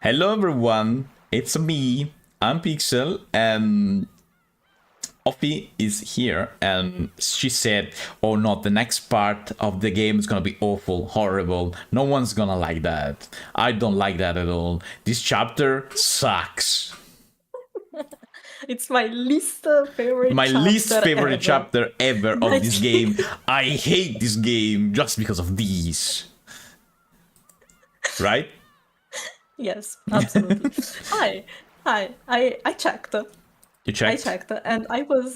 Hello everyone, it's me, I'm Pixel, and Offie is here, and she said, oh no, the next part of the game is gonna be awful, horrible, no one's gonna like that. I don't like that at all. This chapter sucks. It's my least favorite My chapter least favorite ever. chapter ever of this game. I hate this game just because of these. Right? Yes, absolutely. I checked. You checked? I checked, and I was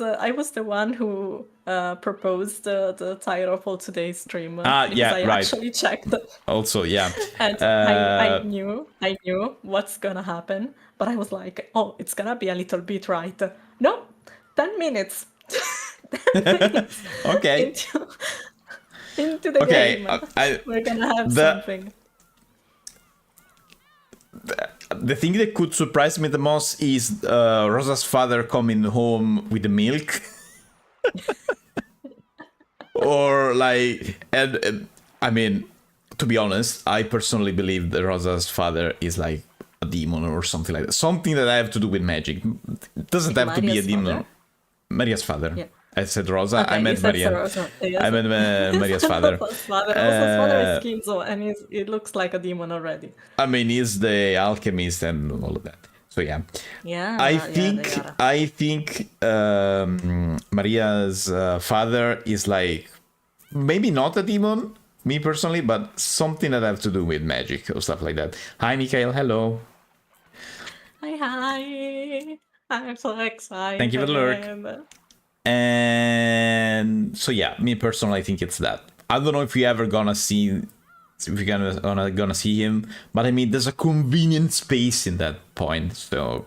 the one who proposed the title for today's stream. Because yeah, I right. actually checked. Also, yeah. And I knew what's gonna happen, but I was like, oh, it's gonna be a little bit right. No, 10 minutes. 10 minutes Okay. into the game. We're gonna have something. The thing that could surprise me the most is Rosa's father coming home with the milk. Or like, and I mean, to be honest, I personally believe that Rosa's father is like a demon or something like that. Something that I have to do with magic. It doesn't have to be a demon. Father? Maria's father. Yeah. I said Rosa, Okay, I meant Maria. Yes. I meant Maria's father. Rosa's father is Skinzo, and it looks like a demon already. I mean, he's the alchemist and all of that. So yeah. Yeah. I think Maria's father is like maybe not a demon, me personally, but something that have to do with magic or stuff like that. Hi, Mikhail. Hello. Hi. I'm so excited. Thank you for the lurk. And so yeah, me personally, I think it's that. I don't know if we ever gonna see, if we're gonna see him, but I mean, there's a convenient space in that point, so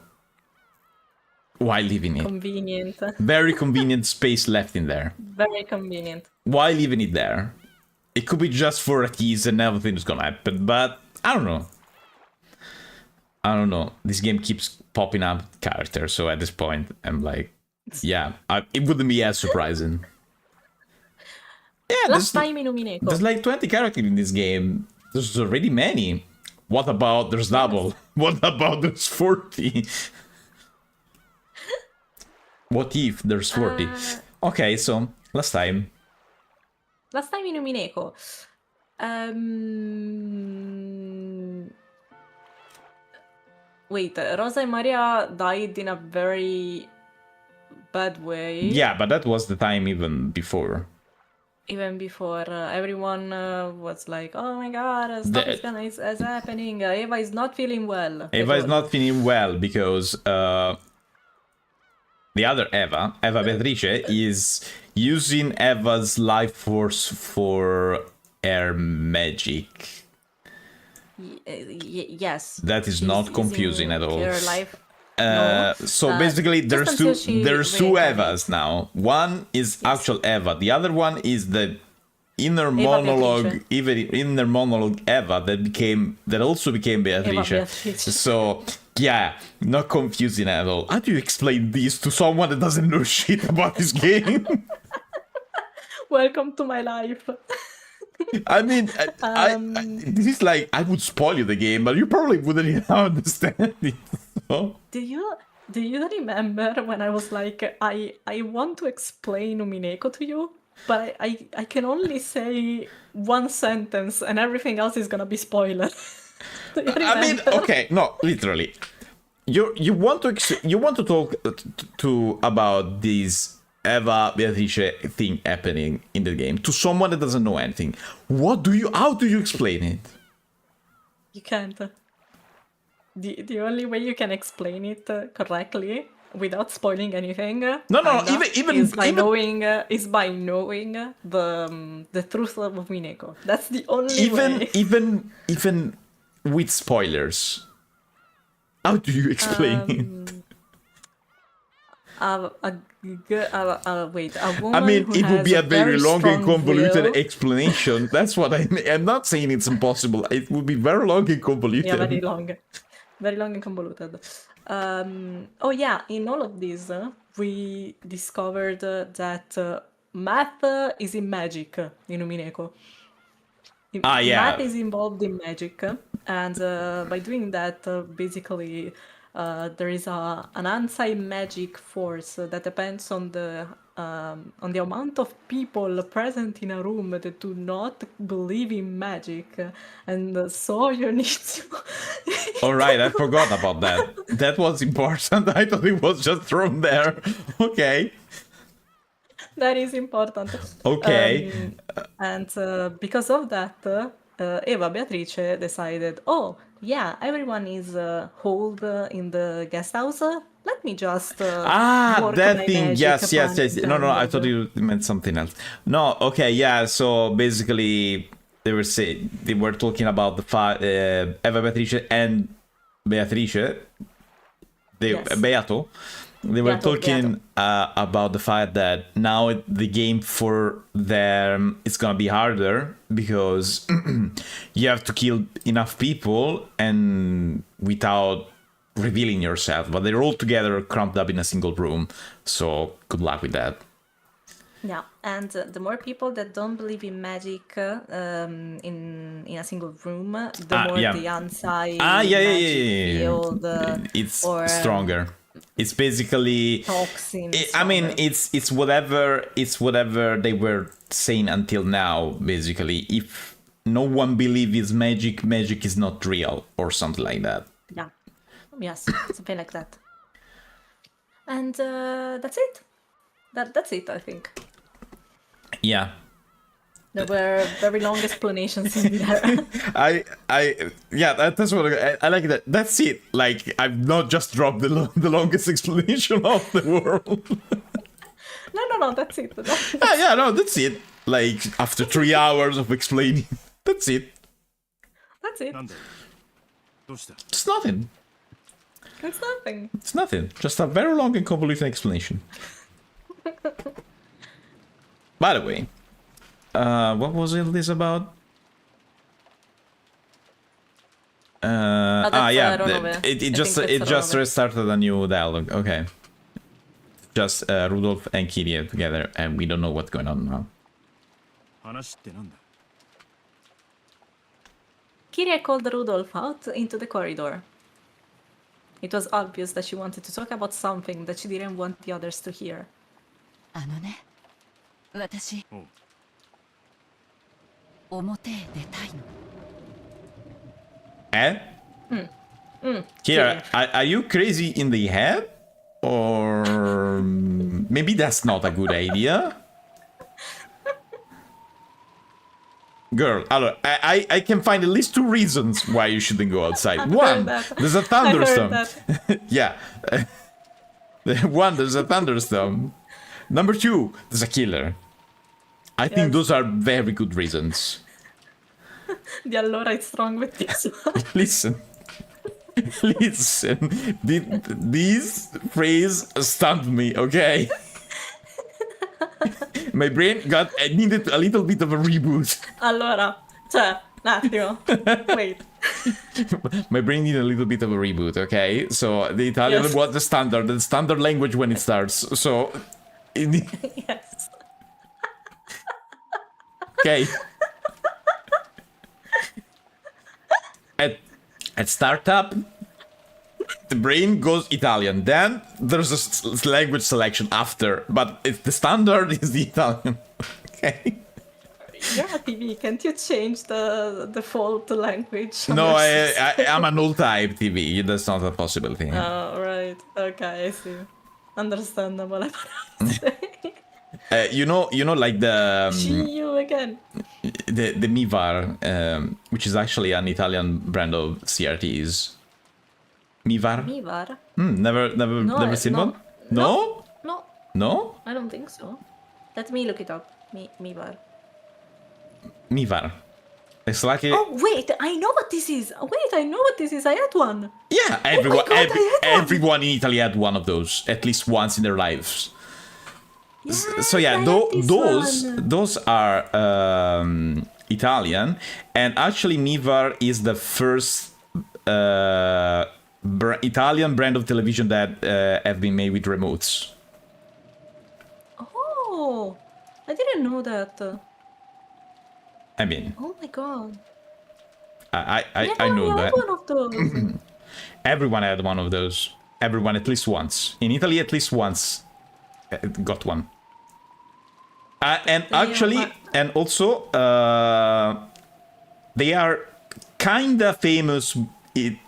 why leaving it? Convenient. Very convenient space left in there. Very convenient. Why leaving it there? It could be just for a tease and everything's gonna happen, but I don't know. I don't know. This game keeps popping up characters, so at this point, I'm like, yeah, it wouldn't be as surprising. Yeah, Last time in Umineko. There's like 20 characters in this game. There's already many. What about there's double? Yes. What about there's 40? What if there's 40? Okay, so last time. Last time in Umineko. Wait, Rosa and Maria died in a very bad way. Yeah, but that was the time even before. Even before everyone was like, oh my god, stuff is happening. Eva is not feeling well. Eva is not feeling well because the other Eva Beatrice, is using Eva's life force for her magic. Yes. That is not confusing at all. Her life. So basically there's two Evas now. One is actual Eva, the other one is the inner monologue Eva that also became Beatrice. So yeah, not confusing at all. How do you explain this to someone that doesn't know shit about this game? Welcome to my life. I mean, this is like, I would spoil you the game, but you probably wouldn't even understand it. So. Do you remember when I was like, I want to explain Umineko to you, but I can only say one sentence and everything else is gonna be spoiler. I mean, okay, no, literally, you want to talk to about this Eva Beatrice thing happening in the game to someone that doesn't know anything. How do you explain it? You can't. The only way you can explain it correctly without spoiling anything even is by knowing the truth of Umineko. That's the only way. Even with spoilers, how do you explain it? Wait, a woman I mean, it would be a very long and convoluted explanation. That's what I mean. I'm not saying it's impossible. It would be very long and convoluted. Yeah, very long and convoluted. Oh yeah, in all of this, we discovered that math is in magic in Umineko. Yeah. Math is involved in magic. And by doing that, basically, there is an anti-magic force that depends on the amount of people present in a room that do not believe in magic, and so you need to. All right, I forgot about that. That was important. I thought it was just thrown there. Okay. That is important. Okay. And because of that, Eva Beatrice decided, oh, yeah, everyone is hold in the guest house. Let me just work That my thing. magic Yes, upon yes, yes. No, no, I intended. thought you meant something else. No, okay, yeah. So basically, they were talking about the Eva Beatrice and Beatrice, Yes. Beato. They were Beato, talking about the fact that now the game for them is gonna be harder because you have to kill enough people and without revealing yourself. But they're all together, cramped up in a single room. So good luck with that. Yeah, and the more people that don't believe in magic in a single room, the more yeah. the anti Yeah. field It's or stronger. It's basically toxins. I mean, it's whatever they were saying until now. Basically, if no one believes magic is not real or something like that. Yeah, yes, something like that. And that's it. That's it, I think. Yeah. There were very long explanations in there. That's what I like. That's it. Like, I've not just dropped the longest explanation of the world. No, that's it. That's it. Like, after 3 hours of explaining, that's it. That's it. It's nothing. It's nothing. It's nothing. Just a very long and convoluted explanation. By the way, what was all this about? It just restarted a new dialogue. Okay. Just Rudolph and Kyrie together, and we don't know what's going on now. Kyrie called Rudolph out into the corridor. It was obvious that she wanted to talk about something that she didn't want the others to hear. あのね、私、表へ出たいの。Kira, are you crazy in the head? Or maybe that's not a good idea? Girl, I can find at least 2 reasons why you shouldn't go outside. One, there's a thunderstorm. Yeah. One, there's a thunderstorm. Number 2, there's a killer. I think those are very good reasons. The allora it's wrong with this one. Listen. This phrase stunned me, okay? My brain needed a little bit of a reboot. Allora, cioè, un attimo. Wait. My brain needed a little bit of a reboot, okay? So the Italian was the standard language when it starts. So, Yes. okay. At startup, the brain goes Italian. Then there's a language selection after, but the standard is the Italian. Okay. You're a TV. Can't you change the default language? No, I'm an old type TV. That's not a possibility. Oh, right. Okay, I see. Understandable. You know, like the See you again. the Mivar, which is actually an Italian brand of CRTs. Mivar? Mivar? Never seen one? No? No. No? I don't think so. Let me look it up. Mivar. Mivar. It's like Oh, wait, I know what this is. Wait, I know what this is. I had one. Yeah, God, I had one. everyone in Italy had one of those at least once in their lives. Yes, So yeah, I had this one. those are Italian, and actually Mivar is the first Italian brand of television that have been made with remotes. Oh, I didn't know that. I mean, Oh my god. I know I that. had one of those. Everyone had one of those. Everyone at least once. In Italy, at least once got one. And actually, and also, they are kinda famous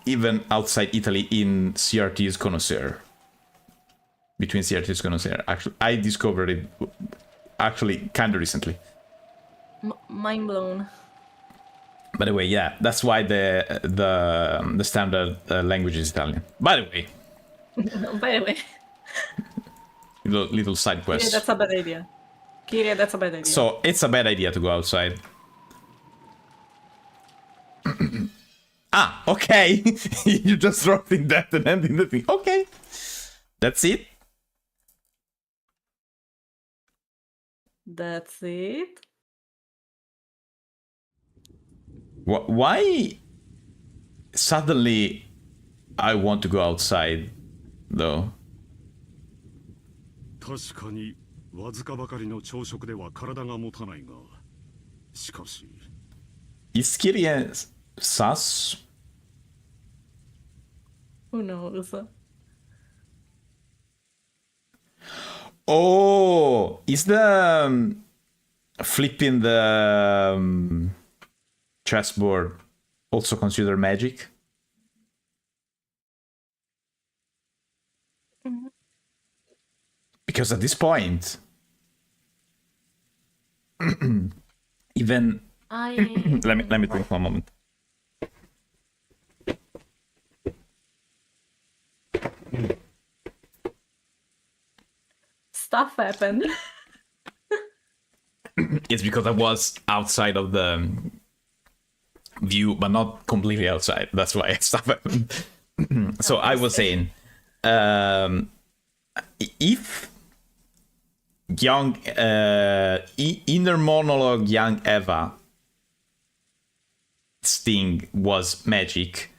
even outside Italy in CRT's Connoisseur. Between CRT's Connoisseur. Actually, I discovered it actually kinda recently. Mind blown. By the way, yeah, that's why the standard language is Italian. By the way. By the way. Little side quest. Yeah, that's a bad idea. Kiria, that's a bad idea. So, it's a bad idea to go outside. Ah, okay. You just dropped in that and ending the thing. Okay. That's it. That's it. Why suddenly I want to go outside, though? 確かにわずかばかりの朝食では体が持たないが、しかし Is Kiria sus? Who knows? Oh, is the flipping the chessboard also considered magic? Because at this point, even let me think for a moment. Stuff happened. It's because I was outside of the view, but not completely outside. That's why stuff happened. So I was saying, if young inner monologue young Eva thing was magic,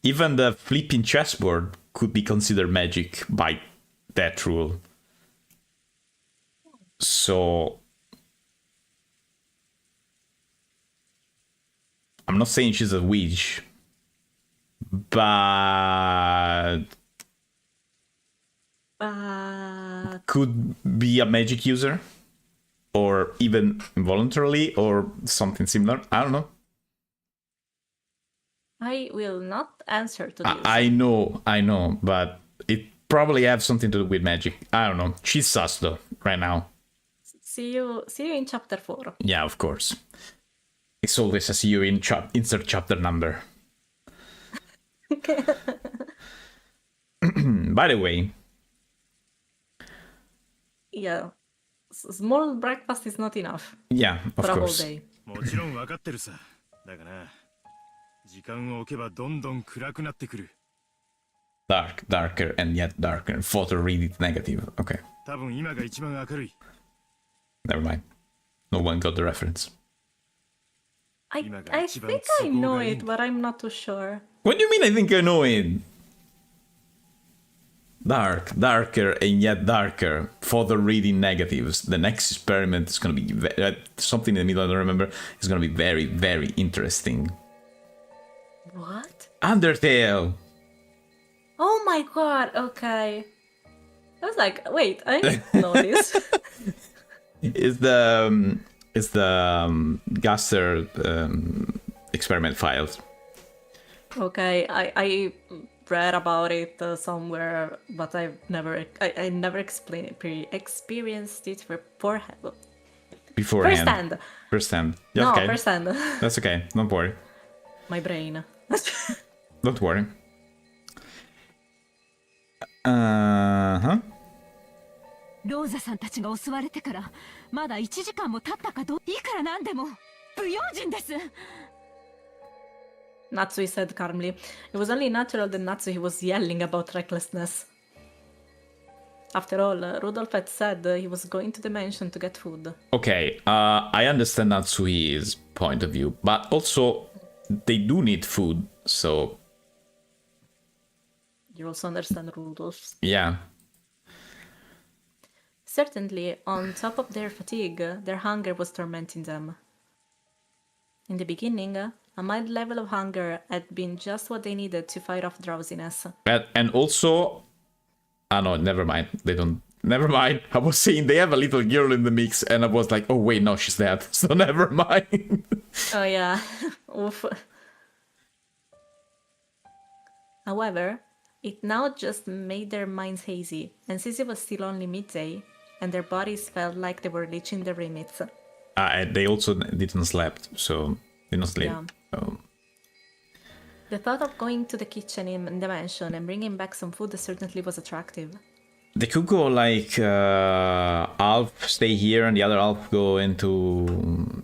even the flipping chessboard could be considered magic by that rule. So I'm not saying she's a witch, but could be a magic user, or even involuntarily, or something similar. I don't know. I will not answer to this. I know, but it probably has something to do with magic. I don't know. She's sus though, right now. See you in chapter 4. Yeah, of course. It's always a see you in insert chapter number. By the way. Yeah. Small breakfast is not enough. Yeah, of for course. A whole day. もちろん分かってるさ。だがな、時間を置けばどんどん暗くなってくる。Darker and yet darker. Photo read it negative. Okay. 多分今が一番明るい。Never mind. No one got the reference. I think I know it, but I'm not too sure. What do you mean I think I know it? Darker and yet darker. Photo reading negatives. The next experiment is going to be something in the middle, I don't remember. It's going to be very, very interesting. What? Undertale! Oh my god, okay. I was like, wait, I didn't know this. Is the Gaster experiment files. Okay, I read about it somewhere, but I never experienced it beforehand. Beforehand. Firsthand. Yeah, No, okay. firsthand. That's okay. Don't worry. My brain. Don't worry. Uh-huh. ローザさんたちが襲われてからまだ1時間も経ったかどういくらなんでも不用心です。 Natsui said calmly. It was only natural that Natsui was yelling about recklessness. After all, Rudolph had said he was going to the mansion to get food. Okay, I understand Natsui's point of view, but also they do need food, so... You also understand Rudolph's. Yeah. Certainly, on top of their fatigue, their hunger was tormenting them. In the beginning, A mild level of hunger had been just what they needed to fight off drowsiness. And also, no, never mind. They don't. Never mind. I was saying they have a little girl in the mix, and I was like, oh wait, no, she's dead. So never mind. Oh yeah, oof. However, it now just made their minds hazy, and since it was still only midday, and their bodies felt like they were reaching their limits. They also didn't sleep, so didn't sleep. Yeah. The thought of going to the kitchen in the mansion and bringing back some food certainly was attractive. They could go like half stay here and the other half go into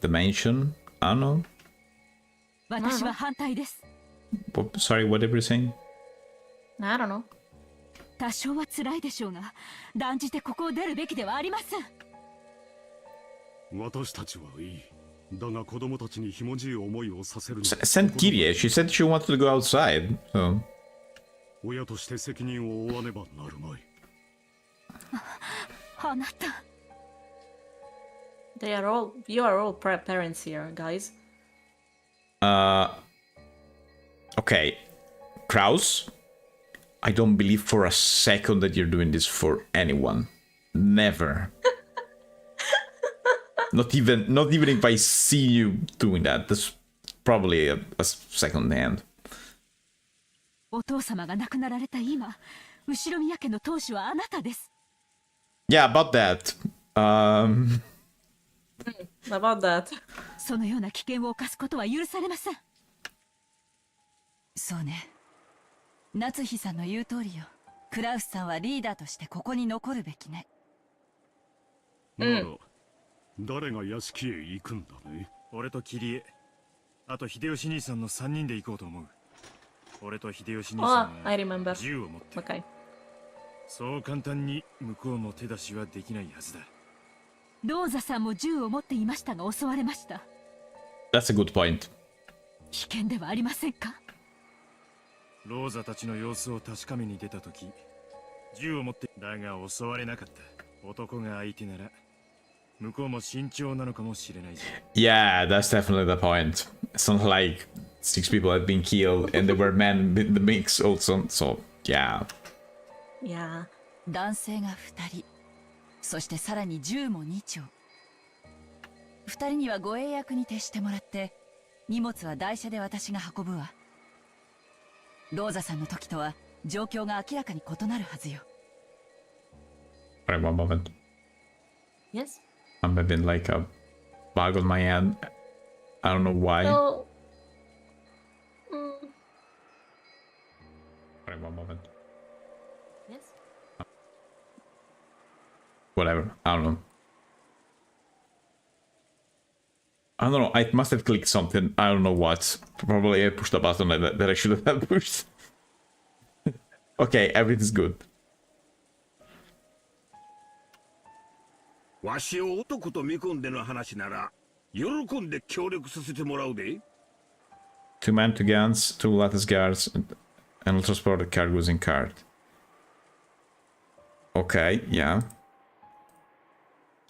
the mansion. I don't know. 私は反対です。 Sorry, what were you saying? I don't know. 多少は辛いでしょうが、断じてここを出るべきではありません。私たちはいい。だが子供たちにひもじい思いをさせるの。Send Kirie. She said she wanted to go outside. So. 親として責任を負わねばなるまい。あなた。You are all parents here, guys. Okay. Kraus, I don't believe for a second that you're doing this for anyone. Never. Not even if I see you doing that. That's probably a second hand. お父様が亡くなられた今、後宮家の当主はあなたです。Yeah, about that. About that. そのような危険を冒すことは許されません。そうね。夏日さんの言う通りよ。クラウスさんはリーダーとしてここに残るべきね。なら、誰が屋敷へ行くんだね。俺とキリエ、あと秀吉兄さんの3人で行こうと思う。俺と秀吉兄さん I remember. は銃を持って、Okay. そう簡単に向こうの手出しはできないはずだ。ローザさんも銃を持っていましたが襲われました。That's a good point. 危険ではありませんか？ローザたちの様子を確かめに出た時、銃を持ってだが襲われなかった。男が相手なら向こうも慎重なのかもしれないじゃん。Yeah, that's definitely the point. It's not like 6 people had been killed and there were men in the mix also. So, yeah. Yeah. 男性が2人。そしてさらに銃も2丁。2人には護衛役に徹してもらって、荷物は台車で私が運ぶわ。ローザさんの時とは状況が明らかに異なるはずよ。Wait one moment. Yes. I'm having like a bug on my hand. I don't know why. So, Wait one moment. yes. Whatever. I don't know. I don't know. I must have clicked something. I don't know what. Probably I pushed a button that I shouldn't have pushed. Okay, everything's good. わしを男と見込んでの話なら喜んで協力させてもらうで。2 men, 2 guns, 2 lattice guards, and will transport the cargoes in cart. Okay, yeah.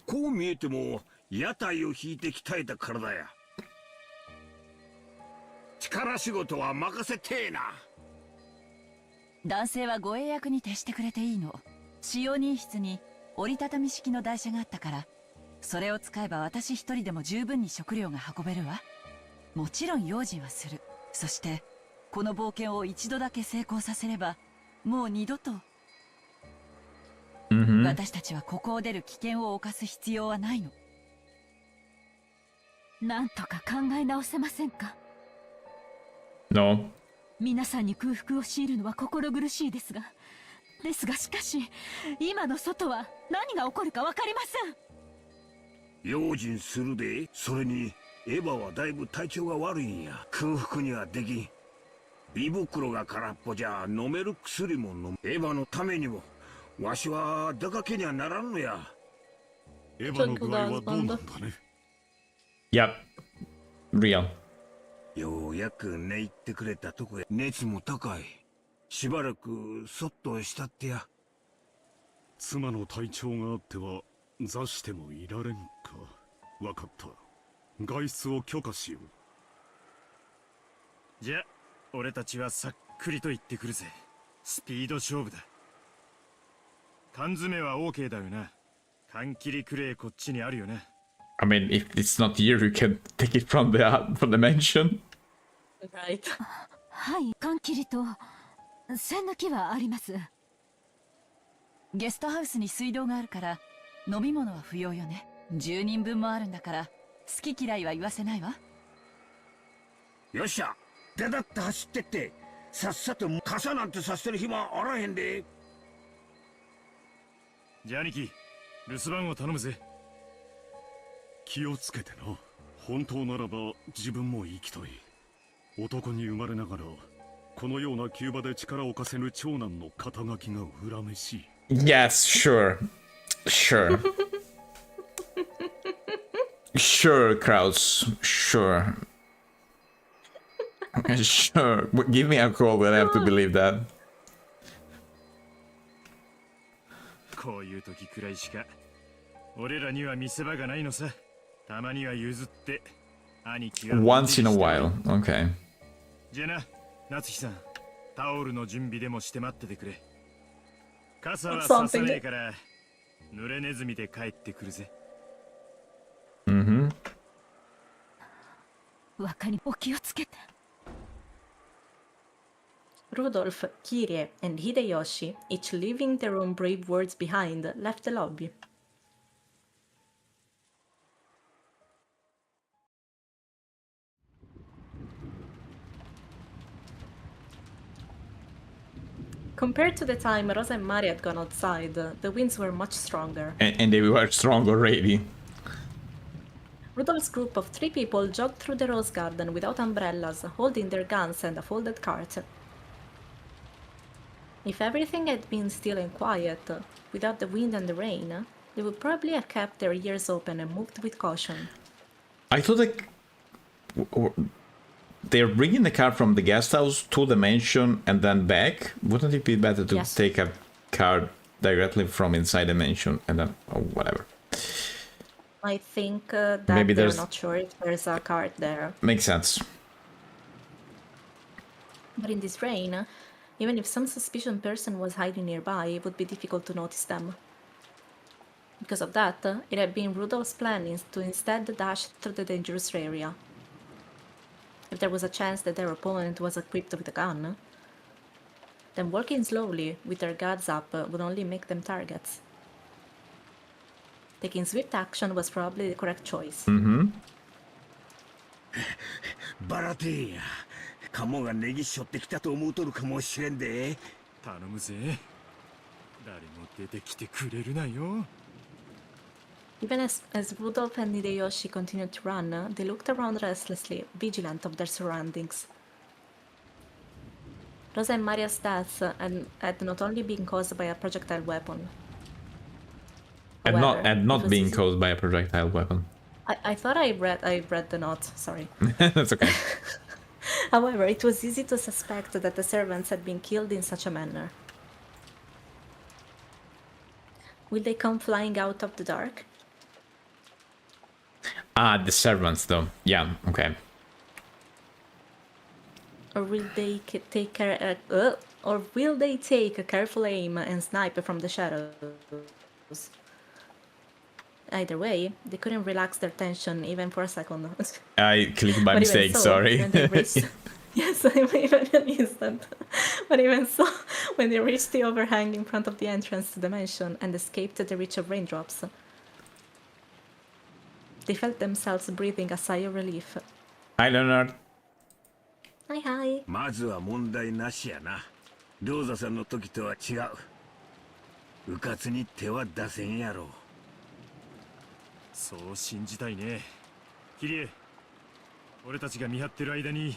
こう見えても屋台を引いて鍛えた体や。力仕事は任せてえな。男性は護衛役に徹してくれていいの。使用人室に折りたたみ式の台車があったから、それを使えば私一人でも十分に食料が運べるわ。もちろん用心はする。そしてこの冒険を一度だけ成功させれば、もう二度と、私たちはここを出る危険を冒す必要はないの。なんとか考え直せませんか？ No. 皆さんに空腹を強いるのは心苦しいですがしかし今の外は何が起こるか分かりません。用心するで。それにエヴァはだいぶ体調が悪いんや。空腹にはできん。胃袋が空っぽじゃ飲める薬も飲む。エヴァのためにもわしは出かけにはならんのや。エヴァの具合はどうなんだね。Yep. Real. ようやく寝入ってくれたとこへ。熱も高い。しばらくそっとしたってや。妻の体調があっては座してもいられんか。わかった。外出を許可しよう。じゃあ俺たちはさっくりと言ってくるぜ。スピード勝負だ。缶詰は OK だよな。缶切りクレーこっちにあるよな。I mean, if it's not here, you can take it from the mansion. Right. はい、缶切りと栓抜きはあります。ゲストハウスに水道があるから飲み物は不要よね。10人分もあるんだから好き嫌いは言わせないわ。よっしゃ、出だって走ってって、さっさと傘なんてさせてる暇あらへんで。じゃあ兄貴、留守番を頼むぜ。気をつけてな。本当ならば自分も生きたい。男に生まれながらこのような急場で力を貸せぬ長男の肩書きが恨めしい。Yes, sure. Sure. Sure, Kraus. Sure. Sure. Give me a call when I have to believe that. こういう時くらいしか俺らには見せ場がないのさ。たまには譲って兄貴が Once in a while. Okay. じゃあな、夏日さん、タオルの準備でもして待っててくれ。傘はささねえから濡れネズミで帰ってくるぜ。Mm-hmm. わかり、お気をつけて。Rudolph, Kirie, and Hideyoshi, each leaving their own brave words behind, left the lobby. Compared to the time Rosa and Mari had gone outside, the winds were much stronger. And they were strong already. Rudolph's group of 3 people jogged through the rose garden without umbrellas, holding their guns and a folded cart. If everything had been still and quiet, without the wind and the rain, they would probably have kept their ears open and moved with caution. I thought like they're bringing the car from the guest house to the mansion and then back. Wouldn't it be better to Yes. take a car directly from inside the mansion and then whatever? I think that Maybe they're there's- not sure if there's a cart there. Makes sense. But in this rain, even if some suspicious person was hiding nearby, it would be difficult to notice them. Because of that, it had been Rudolph's plan to instead dash through the dangerous area. If there was a chance that their opponent was equipped with a gun, then walking slowly with their guards up would only make them targets. Taking swift action was probably the correct choice. Mm-hmm. バラテーや、カモがネギしょってきたと思うとるかもしれんで。頼むぜ。誰も出てきてくれるなよ。Even as Rudolph and Hideyoshi continued to run, they looked around restlessly, vigilant of their surroundings. Rosa and Maria's deaths had not only been caused by a projectile weapon. And However, not it was being easy- caused by a projectile weapon. I thought I read the note, sorry. That's okay. However, it was easy to suspect that the servants had been killed in such a manner. Will they come flying out of the dark? Ah, the servants though. Yeah, okay. Or will they take a careful aim and snipe from the shadows? Either way, they couldn't relax their tension even for a second. I clicked by But even mistake, so, sorry. when they reached- Yes, even an instant. But even so, when they reached the overhang in front of the entrance to the mansion and escaped the reach of raindrops, they felt themselves breathing a sigh of relief. Hi, Leonard. Hi, hi. まずは問題なしやな。ローザさんの時とは違う。うかつに手は出せんやろ。そう信じたいね。キリエ、俺たちが見張ってる間に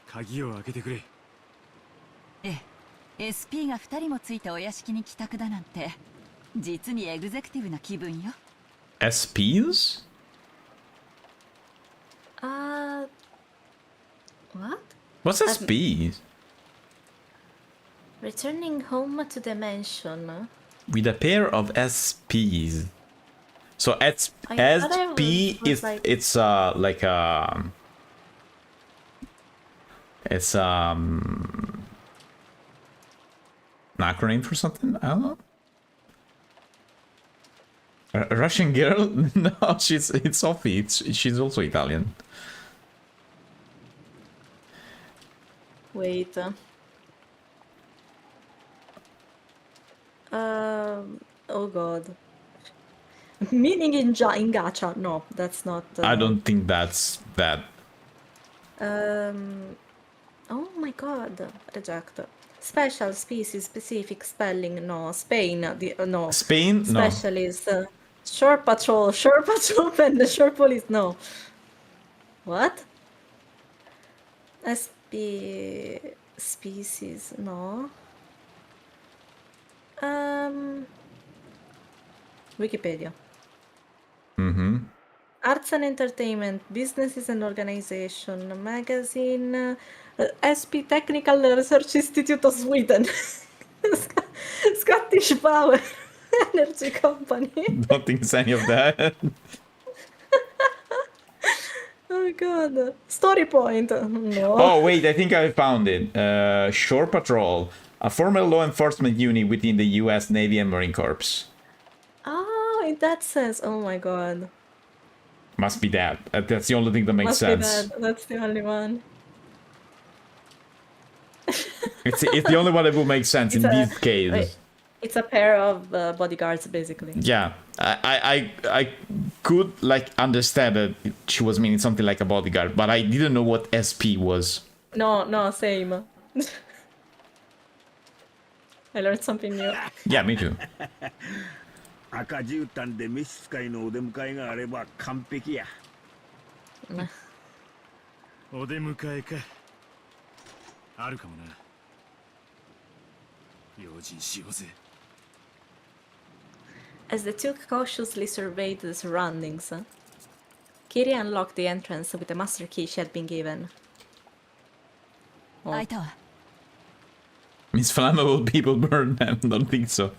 鍵を開けてくれ。ええ、SP が2人もついたお屋敷に帰宅だなんて実にエグゼクティブな気分よ。 SPs? What? What's SPs? Returning home to the mansion. With a pair of SPs. So I thought I SP was is like- it's like a It's an acronym for something? I don't know. A Russian girl? No, it's Sophie. She's also Italian. Wait. Oh god. Meaning in gacha. No, that's not. I don't think that's that. Oh my god. Reject. Special species specific spelling. No. Spain. No. Spain? No. Specialist. Shore patrol. Shore patrol and the shore police. No. What? Species. No. Wikipedia. Arts and entertainment, businesses and organization, magazine, SP Technical Research Institute of Sweden, Scottish Power Energy Company. Don't think it's any of that. Oh god. Story point. No. Oh, wait, I think I found it. Shore Patrol, a former law enforcement unit within the US Navy and Marine Corps. Oh, in that sense. Oh my god. Must be that. That's the only thing that makes Must sense. be that. That's the only one. It's the only one that will make sense in this case. Wait, it's a pair of bodyguards, basically. Yeah, I could like understand that she was meaning something like a bodyguard, but I didn't know what SP was. No, same. I learned something new. Yeah, me too. 赤絨毯で召使いのお出迎えがあれば完璧や。お出迎えか。あるかもな。用心しようぜ。As the two cautiously surveyed the surroundings, Kiri unlocked the entrance with the master key she had been given. 開いたわ。 Means flammable people burn them. Don't think so.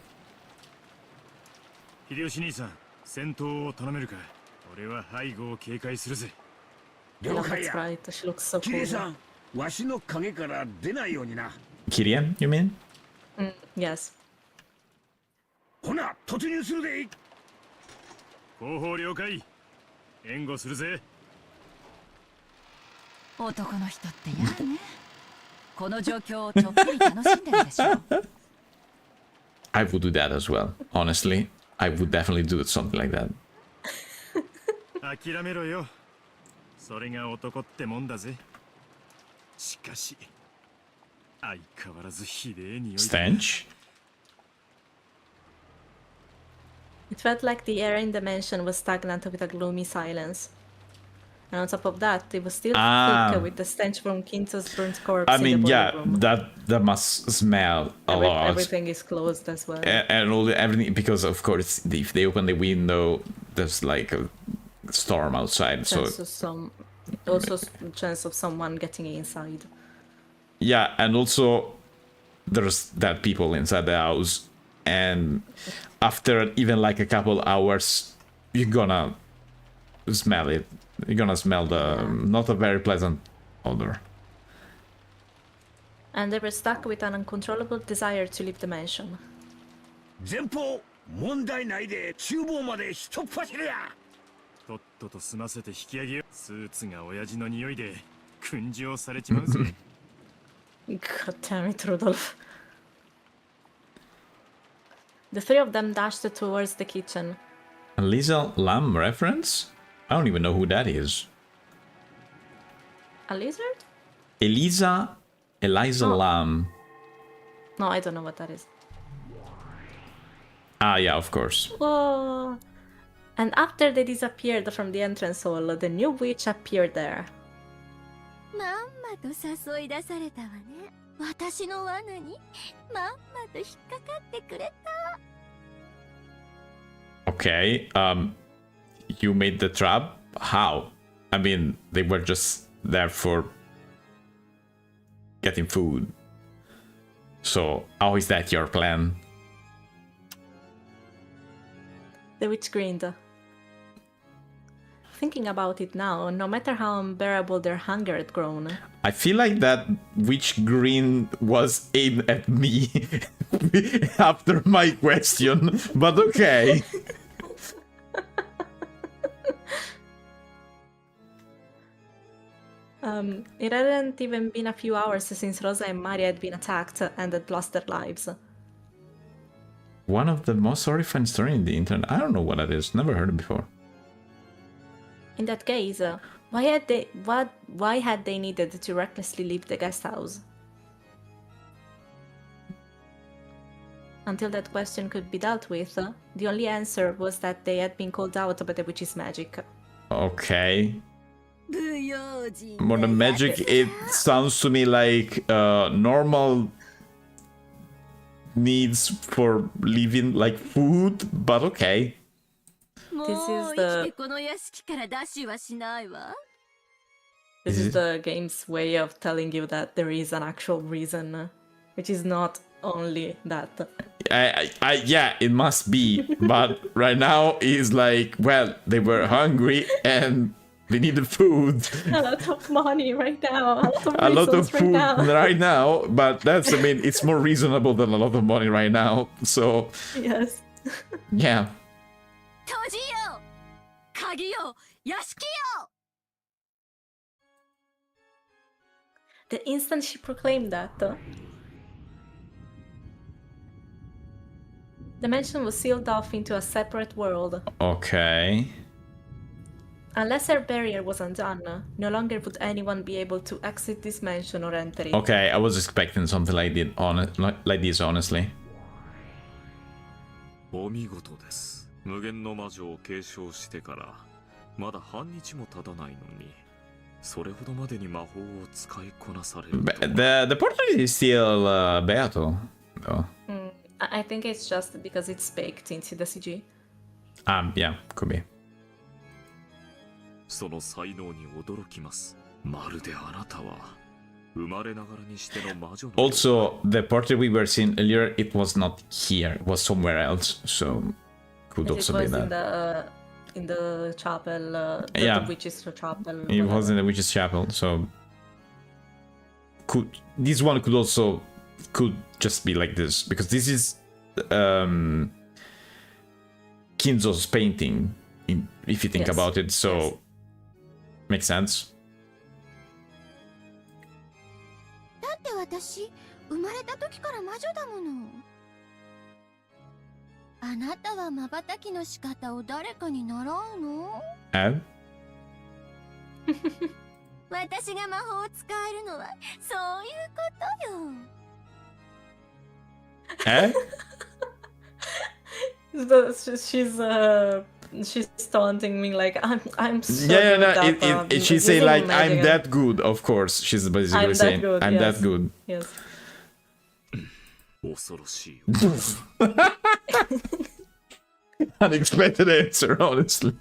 秀吉兄さん、戦闘を頼めるか。俺は背後を警戒するぜ。I 了 love 解 its や。 right, she looks so キリ cool. さん、わしの影から出ないようにな。 Kirian, you mean? Yes. ほな、突入するで。後方了解。援護するぜ。男の人ってやね。この状況をちょっぴり楽しんでるでしょ。I would do that as well. Honestly, I would definitely do something like that. 諦めろよ。それが男ってもんだぜ。しかし、相変わらずひでえ匂いだ。Stench? It felt like the air in the mansion was stagnant with a gloomy silence. And on top of that, it was still thick with the stench from Kinto's burnt corpse I in mean, the yeah, boiler room. that must smell a lot. Everything is closed as well. And everything, because of course, if they open the window, there's like a storm outside. So Also chance of someone getting inside. yeah, and also there's that people inside the house, and after even like a couple hours, you're gonna smell it. You're gonna smell the not a very pleasant odor. And they were stuck with an uncontrollable desire to leave the mansion. 前方、問題ないで。厨房まで一っ走りや。とっとと済ませて引き上げよう。スーツが親父の匂いで訓示されちまうぜ。God damn it, Rudolph. The three of them dashed towards the kitchen. A Lisa Lam reference? I don't even know who that is. A lizard? Eliza Lam. No, I don't know what that is. Ah, yeah, of course. Whoa. And after they disappeared from the entrance hall, the new witch appeared there. まんまと誘い出されたわね。私の罠にまんまと引っかかってくれた。 Okay, you made the trap? How? I mean, they were just there for getting food. So, how is that your plan? The witch grinned. thinking about it now, no matter how unbearable their hunger had grown. I feel like that witch green was aimed at me after my question, but okay. It hadn't even been a few hours since Rosa and Maria had been attacked and had lost their lives. One of the most horrifying stories in the internet. I don't know what that is. Never heard it before. In that case, why had they needed to recklessly leave the guest house? Until that question could be dealt with, the only answer was that they had been called out by the witch's magic. Okay. Modern magic, it sounds to me like normal needs for living, like food, but okay. This is the game's way of telling you that there is an actual reason, which is not only that. Yeah, it must be, but right now is like, well, they were hungry and they needed food. A lot of money right now. A lot of food right now, but that's, I mean, it's more reasonable than a lot of money right now. So, yes. Yeah. The instant she proclaimed that, the mansion was sealed off into a separate world. Okay. Unless her barrier was undone, no longer would anyone be able to exit this mansion or enter it. Okay, I was expecting something like this, honestly. お見事です。無限の魔女を継承してからまだ半日も経たないのに、それほどまでに魔法を使いこなされると。The portrait is still Beato, though. I think it's just because it's baked into the CG. Yeah, could be. その才能に驚きます。まるであなたは生まれながらにしての魔女の。Also, the portrait we were seeing earlier, it was not here, it was somewhere else, so could also be that. In the chapel, yeah, the witch's chapel. It was in the witch's chapel, so this one could just be like this, because this is Kinzo's painting, if you think about it, so yes. Makes sense. だって私生まれた時から魔女だもの。あなたは瞬きの仕方を誰かに習うの？私が魔法を使えるのはそういうことよ。She's taunting me like I'm so yeah, good no, at she's saying like I'm that good. Of course, she's basically saying I'm that good. Yes. 恐ろしい。Unexpected answer, honestly.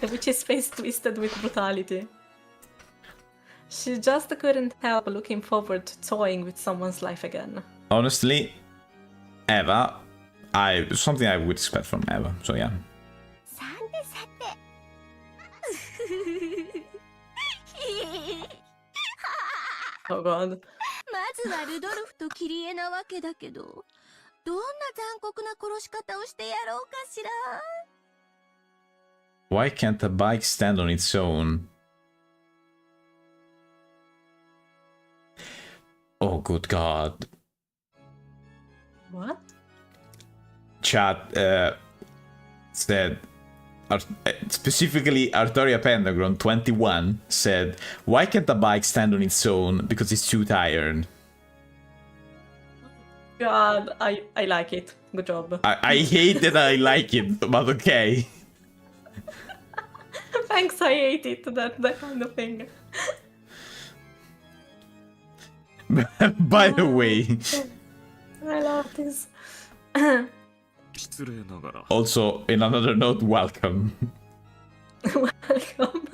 The witch's face twisted with brutality. She just couldn't help looking forward to toying with someone's life again. Honestly, Eva, something I would expect from Eva, so yeah. Oh god. まずはルドルフとキリエなわけだけど、どんな残酷な殺し方をしてやろうかしら。Why can't a bike stand on its own? Oh, good god. What? Chat said, specifically Artoria Pentagon 21 said, why can't a bike stand on its own? Because it's too tired. God, I like it. Good job. I hate that I like it, but okay. Thanks, I hate it. That kind of thing. By the way, I love this. Also, in another note, welcome. Welcome.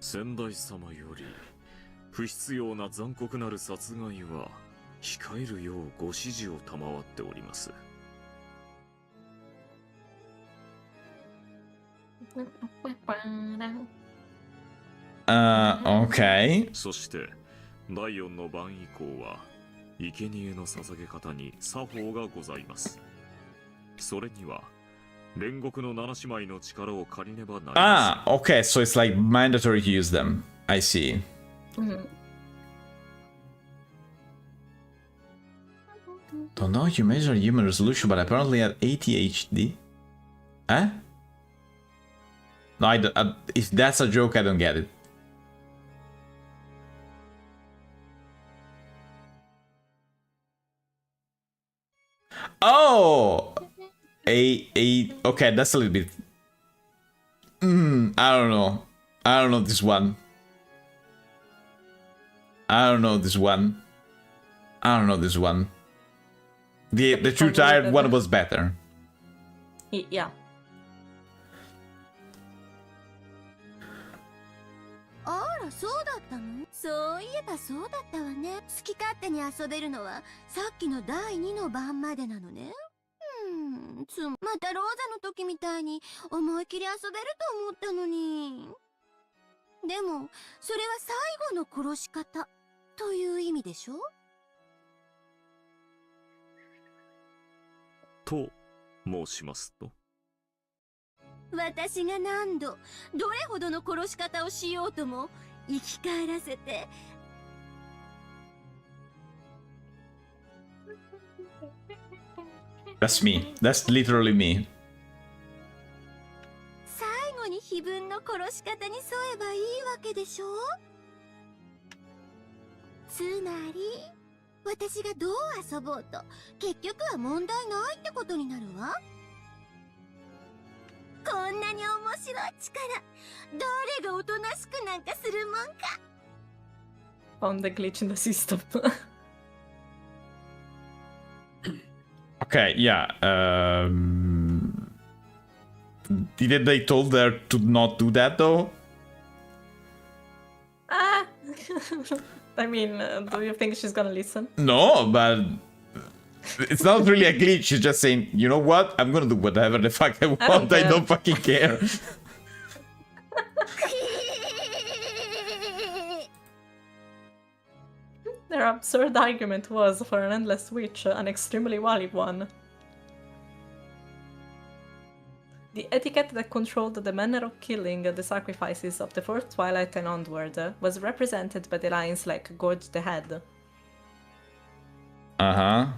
先代様より不必要な残酷なる殺害は控えるようご指示を賜っております。Okay. そして第4の晩以降は生贄の捧げ方に作法がございます。それには煉獄の7姉妹の力を借りねばなりません。Ah, okay, so it's like mandatory to use them. I see. Don't know if you measure human resolution, but apparently at 80 HD. Huh? No, if that's a joke, I don't get it. Oh! Okay, that's a little bit... I don't know. I don't know this one. I don't know this one. I don't know this one. The Too Tired one was better. Yeah. あら、そうだったの？そういえばそうだったわね。好き勝手に遊べるのはさっきの第2の晩までなのね。またローザの時みたいに思い切り遊べると思ったのに。でも、それは最後の殺し方という意味でしょ？と申しますと、私が何度、どれほどの殺し方をしようとも生き返らせて。That's me. That's literally me. 最後に碑文の殺し方に沿えばいいわけでしょ？つまり、私がどう遊ぼうと、結局は問題ないってことになるわ。こんなに面白い力、誰がおとなしくなんかするもんか。Found the glitch in the system. Okay, yeah. Did they told her to not do that though? I mean, do you think she's gonna listen? No, but it's not really a glitch. She's just saying, you know what? I'm gonna do whatever the fuck I want. I don't fucking care. Their absurd argument was, for an endless witch, an extremely valid one. The etiquette that controlled the manner of killing the sacrifices of the fourth twilight and onward was represented by the lines like "gorge the head." Uh-huh.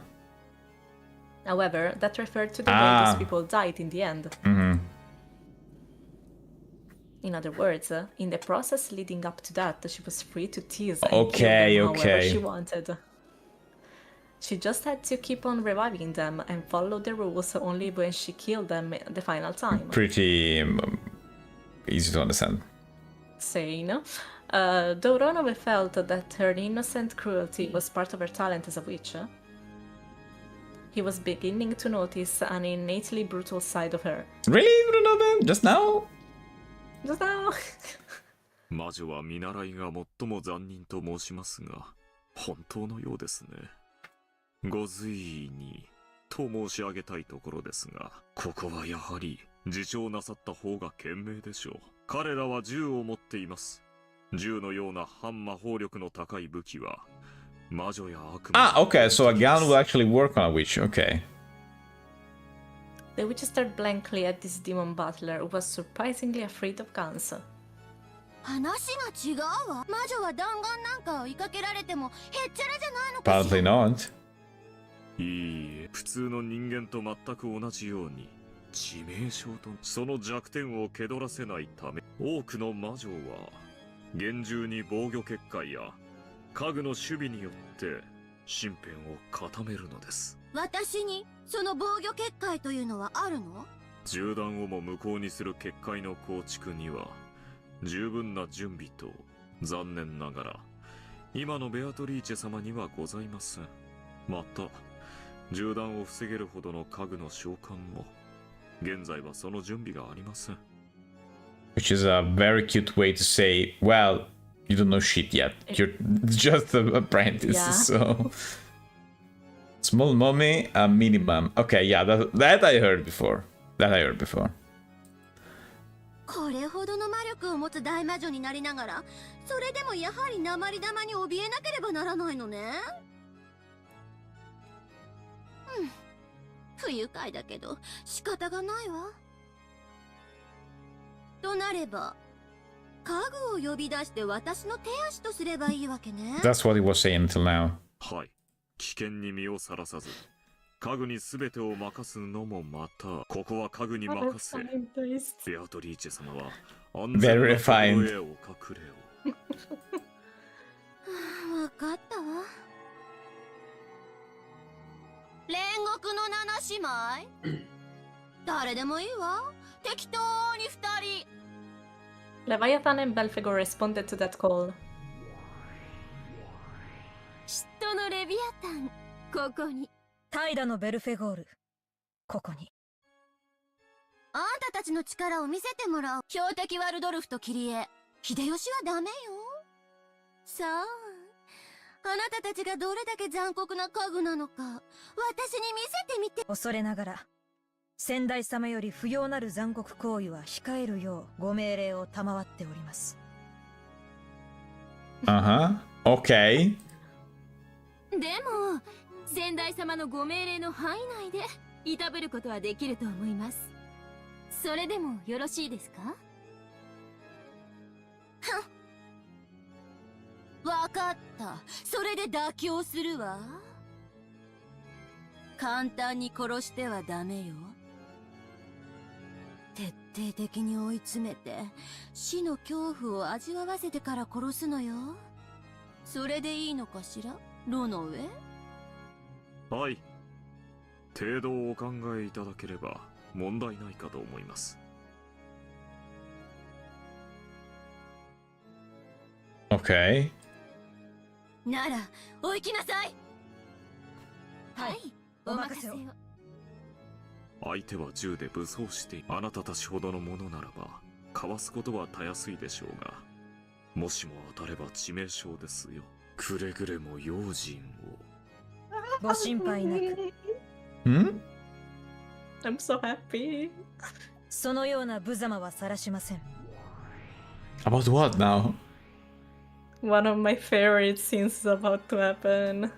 However, that referred to the way these people died in the end. In other words, in the process leading up to that, she was free to tease and kill them however she wanted. She just had to keep on reviving them and follow the rules only when she killed them the final time. Pretty easy to understand. Sane. Though Ronove felt that her innocent cruelty was part of her talent as a witch, he was beginning to notice an innately brutal side of her. Really, Ronove? Just now? Just now. 魔女は見習いが最も残忍と申しますが、本当のようですね。ご随意にと申し上げたいところですが、ここはやはり自重なさった方が賢明でしょう。彼らは銃を持っています。銃のような反魔法力の高い武器は魔女や悪魔。Ah, okay, so a gun will actually work on a witch, okay. The witch stared blankly at this demon butler who was surprisingly afraid of guns. 話が違うわ。魔女は弾丸なんか追いかけられてもへっちゃらじゃないのかし Apparently ら。 not. いいえ、普通の人間と全く同じように致命傷とその弱点を蹴らせないため、多くの魔女は厳重に防御結界や家具の守備によって身辺を固めるのです。私にその防御結界というのはあるの？銃弾をも無効にする結界の構築には十分な準備と残念ながら今のベアトリーチェ様にはございません。また銃弾を防げるほどの家具の召喚も現在はその準備がありません。Which is a very cute way to say, well, you don't know shit yet. You're just an apprentice, Yeah. so... Small mommy, a minimum. Okay, yeah, that I heard before. That I heard before. これほどの魔力を持つ大魔女になりながら、それでもやはり鉛玉に怯えなければならないのね。不愉快だけど仕方がないわ。となれば家具を呼び出して私の手足とすればいいわけね。 That's what he was saying until now. はい。危険に身をさらさず、家具に全てを任すのもまた、ここは家具に任せ。ベアトリーチェ様は安全なところへお隠れを。わかったわ。煉獄の七姉妹誰でもいいわ。適当に二人。 Leviathan and Belphegor responded to that call. 嫉妬のレビアタン、ここに。怠惰のベルフェゴール、ここに。あんたたちの力を見せてもらおう。標的ワルドルフとキリエ、秀吉はダメよ。さあ、あなたたちがどれだけ残酷な家具なのか、私に見せてみて。恐れながら、先代様より不要なる残酷行為は控えるようご命令を賜っております。Okay. でも、先代様のご命令の範囲内でいたぶることはできると思います。それでもよろしいですか？わかった。それで妥協するわ。簡単に殺してはダメよ。徹底的に追い詰めて死の恐怖を味わわせてから殺すのよ。それでいいのかしら、ロノウェ？はい。程度をお考えいただければ問題ないかと思います。Okay. なら、お行きなさい。はい、お任せを。相手は銃で武装してあなたたちほどのものならばかわすことはたやすいでしょうが、もしも当たれば致命傷ですよ。くれぐれも用心を。ご心配なく。Hmm? I'm so happy. そのような無様は晒しません。About what now? One of my favorite scenes is about to happen.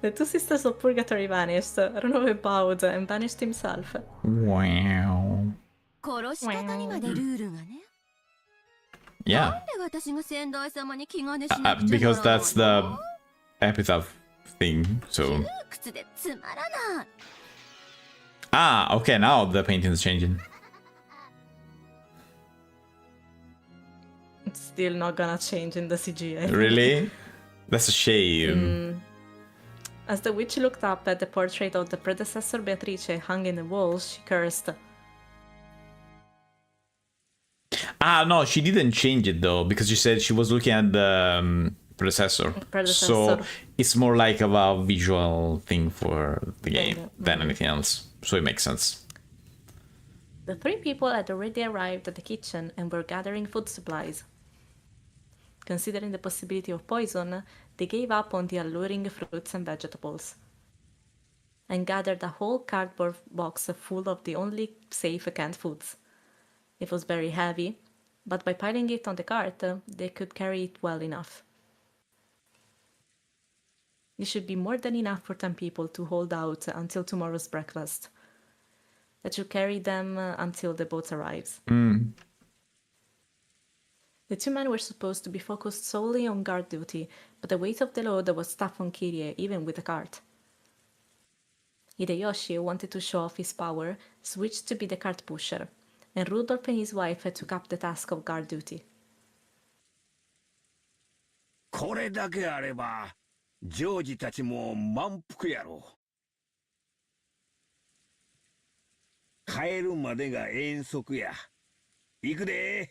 The two sisters of Purgatory vanished. Runove bowed and vanished himself. Wow. 殺し方にまでルールがね。Yeah. なんで私が先代様に気兼ねしなくちゃ Because ならない that's the epitaph thing, so... 窮屈でつまらない。Ah, okay, now the painting is changing. It's still not gonna change in the CGI. Really? That's a shame. As the witch looked up at the portrait of the predecessor Beatrice hung in the wall, she cursed. Ah, no, she didn't change it though, because she said she was looking at the predecessor. So it's more like a visual thing for the game than anything else. So it makes sense. The three people had already arrived at the kitchen and were gathering food supplies. Considering the possibility of poison, they gave up on the alluring fruits and vegetables, and gathered a whole cardboard box full of the only safe canned foods. It was very heavy, but by piling it on the cart, they could carry it well enough. It should be more than enough for 10 people to hold out until tomorrow's breakfast. That should carry them until the boat arrives. The two men were supposed to be focused solely on guard duty, but the weight of the load was tough on Kirie, even with the cart. Hideyoshi wanted to show off his power, switched to be the cart pusher, and Rudolph and his wife took up the task of guard duty. これだけあればジョージたちも満腹やろう。帰るまでが遠足や。行くで。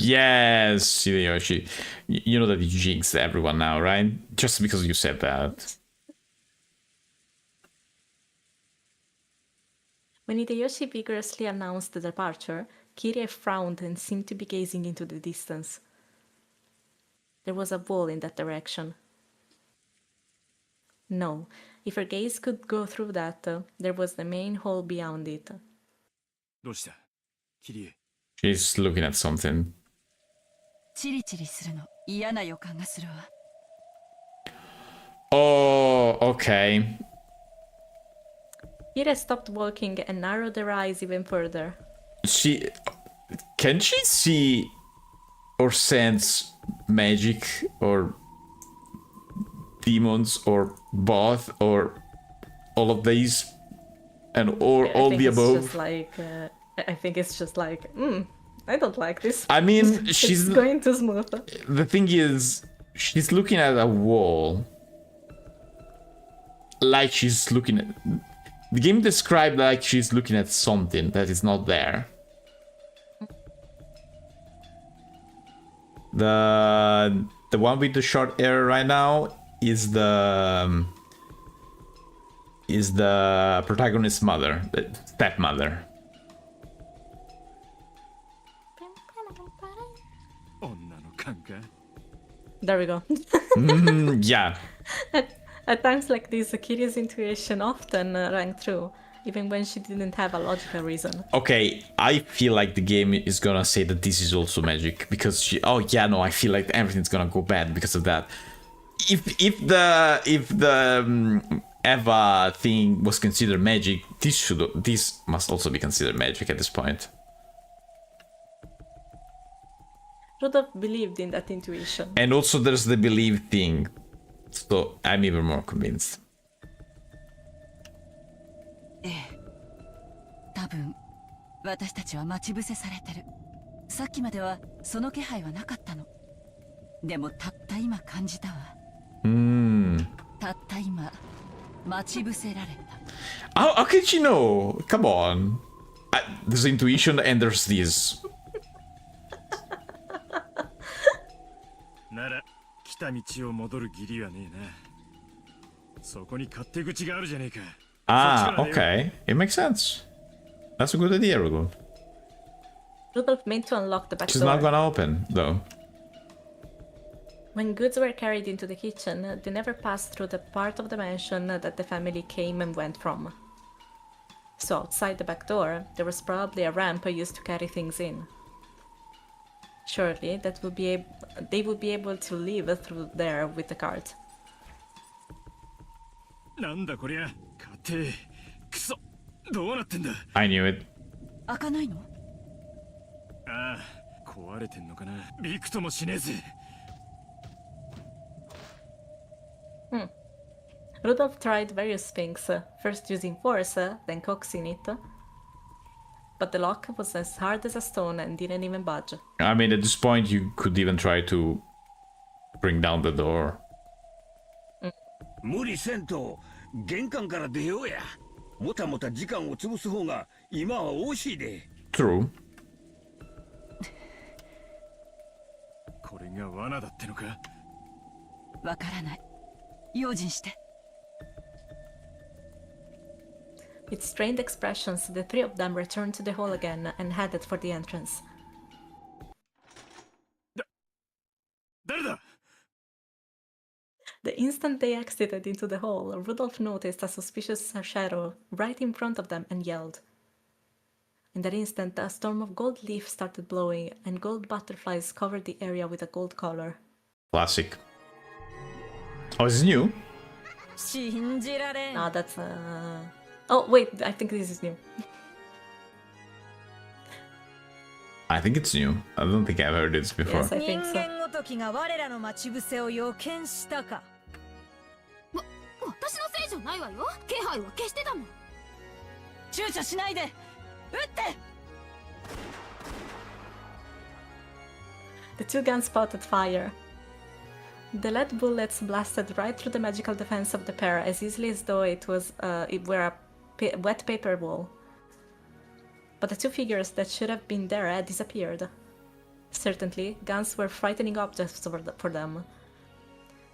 Yes, Hideyoshi. You know that you jinx everyone now, right? Just because you said that. When Hideyoshi vigorously announced the departure, Kirie frowned and seemed to be gazing into the distance. There was a wall in that direction. No, if her gaze could go through that, there was the main hall beyond it. どうしたキリエ She's looking at something. チリチリするの嫌な予感がするわ。 Oh, okay. Ira stopped walking and narrowed her eyes even further. Can she see or sense magic or demons or both or all of these or all the above? Just like, I think it's just like, I don't like this. I mean, she's it's going too smooth. The thing is, she's looking at a wall. Like she's looking at... The game described like she's looking at something that is not there. The one with the short hair right now is the protagonist's mother, the stepmother. 女の勘か There we go. Yeah. At times like this, Kiri's intuition often rang true, even when she didn't have a logical reason. Okay, I feel like the game is gonna say that this is also magic because she. Oh yeah, no, I feel like everything's gonna go bad because of that. If the Eva thing was considered magic, this must also be considered magic at this point. Rudolph believed in that intuition. And also there's the belief thing, so I'm even more convinced. ええ、多分私たちは待ち伏せされてる。さっきまではその気配はなかったの。でもたった今感じたわ。たった今待ち伏せられた。How can she know? Come on. There's intuition and there's this. なら来た道を戻る義理はねえな。そこに勝手口があるじゃねえか。Ah, okay. It makes sense. That's a good idea, Rudolph. Rudolph meant to unlock the back She's door. not gonna open, though. When goods were carried into the kitchen, they never passed through the part of the mansion that the family came and went from. So outside the back door, there was probably a ramp used to carry things in. Surely, they would be able to leave through there with the cart. なんだこりゃ、家庭。くそ、どうなってんだ。I knew it. 開かないの？ああ、壊れてんのかな。びくともしねえぜ。Rudolph tried various things, first using force, then coaxing it. But the lock was as hard as a stone and didn't even budge. I mean, at this point, you could even try to bring down the door. 無理せんと玄関から出ようや。もたもた時間を潰す方が今は惜しいで。True. これが罠だってのか。わからない。用心して。With strained expressions, the three of them returned to the hall again and headed for the entrance. 誰だ The instant they exited into the hall, Rudolph noticed a suspicious shadow right in front of them and yelled. In that instant, a storm of gold leaves started blowing, and gold butterflies covered the area with a gold color. Classic. Oh, is it new? 信じられん。 No, that's Oh, wait, I think this is new. I think it's new. I don't think I've heard this before. Yes, I think 人 so. 間ごときが我らの待ち伏せを予見したか。私のせいじゃないわよ。気配は消してたもん。躊躇しないで。撃って。 The two guns spouted fire. The lead bullets blasted right through the magical defense of the pair as easily as though it were a wet paper wall. But the two figures that should have been there had disappeared. Certainly, guns were frightening objects for them.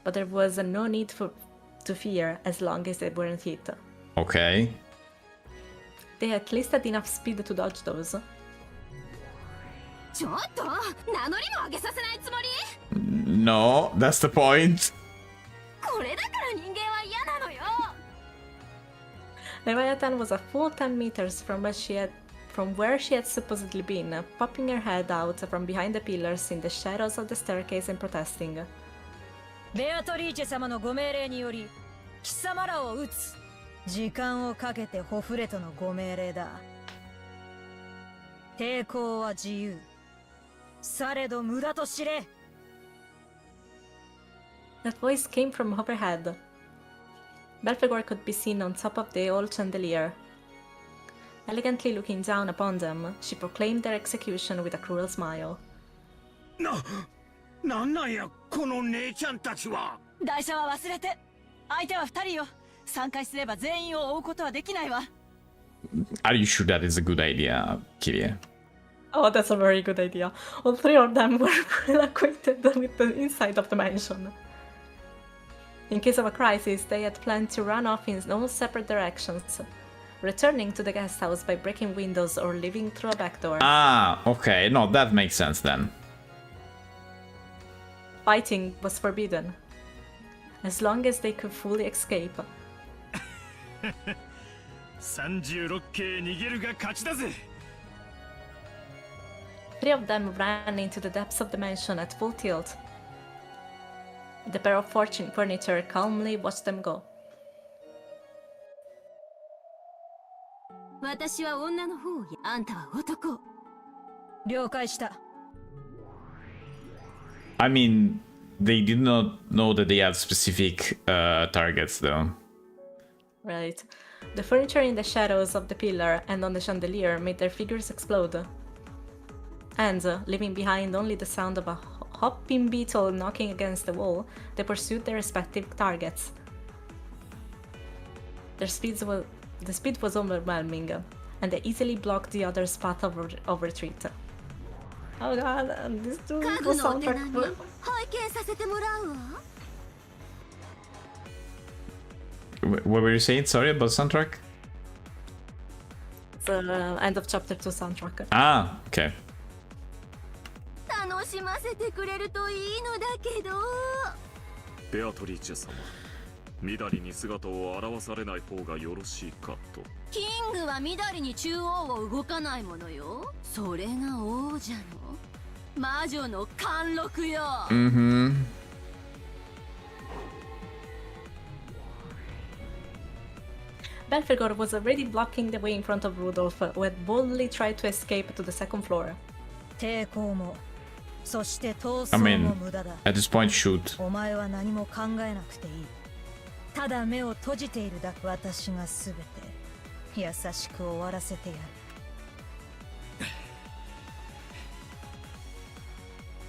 But there was no need to fear as long as they weren't hit. Okay. They at least had enough speed to dodge those. ちょっと名乗りも上げさせないつもり？ No, that's the point. これだから人間は嫌なのよ。 Leviathan was a full 10 meters from from where she had supposedly been, popping her head out from behind the pillars in the shadows of the staircase and protesting. ベアトリーチェ様のご命令により貴様らを撃つ。時間をかけてホフレトのご命令だ。抵抗は自由。されど無駄と知れ。That voice came from overhead. Belphegor could be seen on top of the old chandelier. Elegantly looking down upon them, she proclaimed their execution with a cruel smile. なんなんやこの姉ちゃんたちは。台車は忘れて。相手は2人よ。3回すれば全員を追うことはできないわ。Are you sure that is a good idea, Kirie? Oh, that's a very good idea. All three of them were well acquainted with the inside of the mansion. In case of a crisis, they had planned to run off in all separate directions, returning to the guest house by breaking windows or leaving through a back door. Ah, okay. No, that makes sense then. Fighting was forbidden, as long as they could fully escape. 36系逃げるが勝ちだぜ。 Three of them ran into the depths of the mansion at full tilt. The pair of fortune furniture calmly watched them go. 私は女の方や、あんたは男。了解した。I mean, they did not know that they had specific targets, though. Right. The furniture in the shadows of the pillar and on the chandelier made their figures explode. And, leaving behind only the sound of a hopping beetle knocking against the wall, they pursued their respective targets. The speed was overwhelming, and they easily blocked the other's path of retreat. Oh god, this dude was soundtrack. 拝見させてもらうわ。 What were you saying? Sorry about soundtrack? It's the end of chapter 2 soundtrack. Ah, okay. 楽しませてくれるといいのだけど。ベアトリーチェ様、みだりに姿を現されない方がよろしいかと。キングは緑に中央を動かないものよ。それが王者の魔女の貫禄よ。Mm-hmm. Belphegor was already blocking the way in front of Rudolph, who had boldly tried to escape to the second floor. 抵抗も、そして闘 I 争 mean, も無駄だ。 at this point, shoot. お前は何も考えなくていい。ただ目を閉じているだけ。私がすべて優しく終わらせてやる。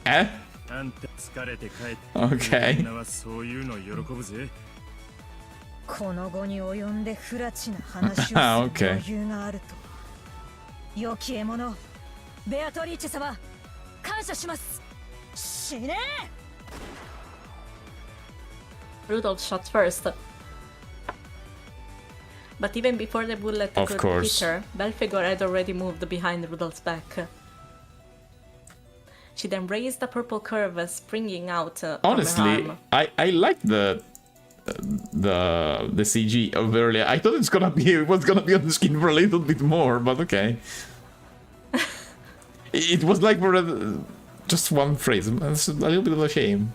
Eh? あんた疲れて帰って Okay. みんなはそういうの喜ぶぜ。この後に及んで不埒な話をする Okay. 余裕があると。良き獲物、ベアトリーチェ様、感謝します。死ね Rudolph shot first. But even before the bullet Of could course. hit her, Belphegor had already moved behind Rudolph's back. She then raised a purple curve, springing out from her Honestly, arm. I like the CG of earlier. I thought it was gonna be on the screen for a little bit more, but okay. It was like for just one phrase. It's a little bit of a shame.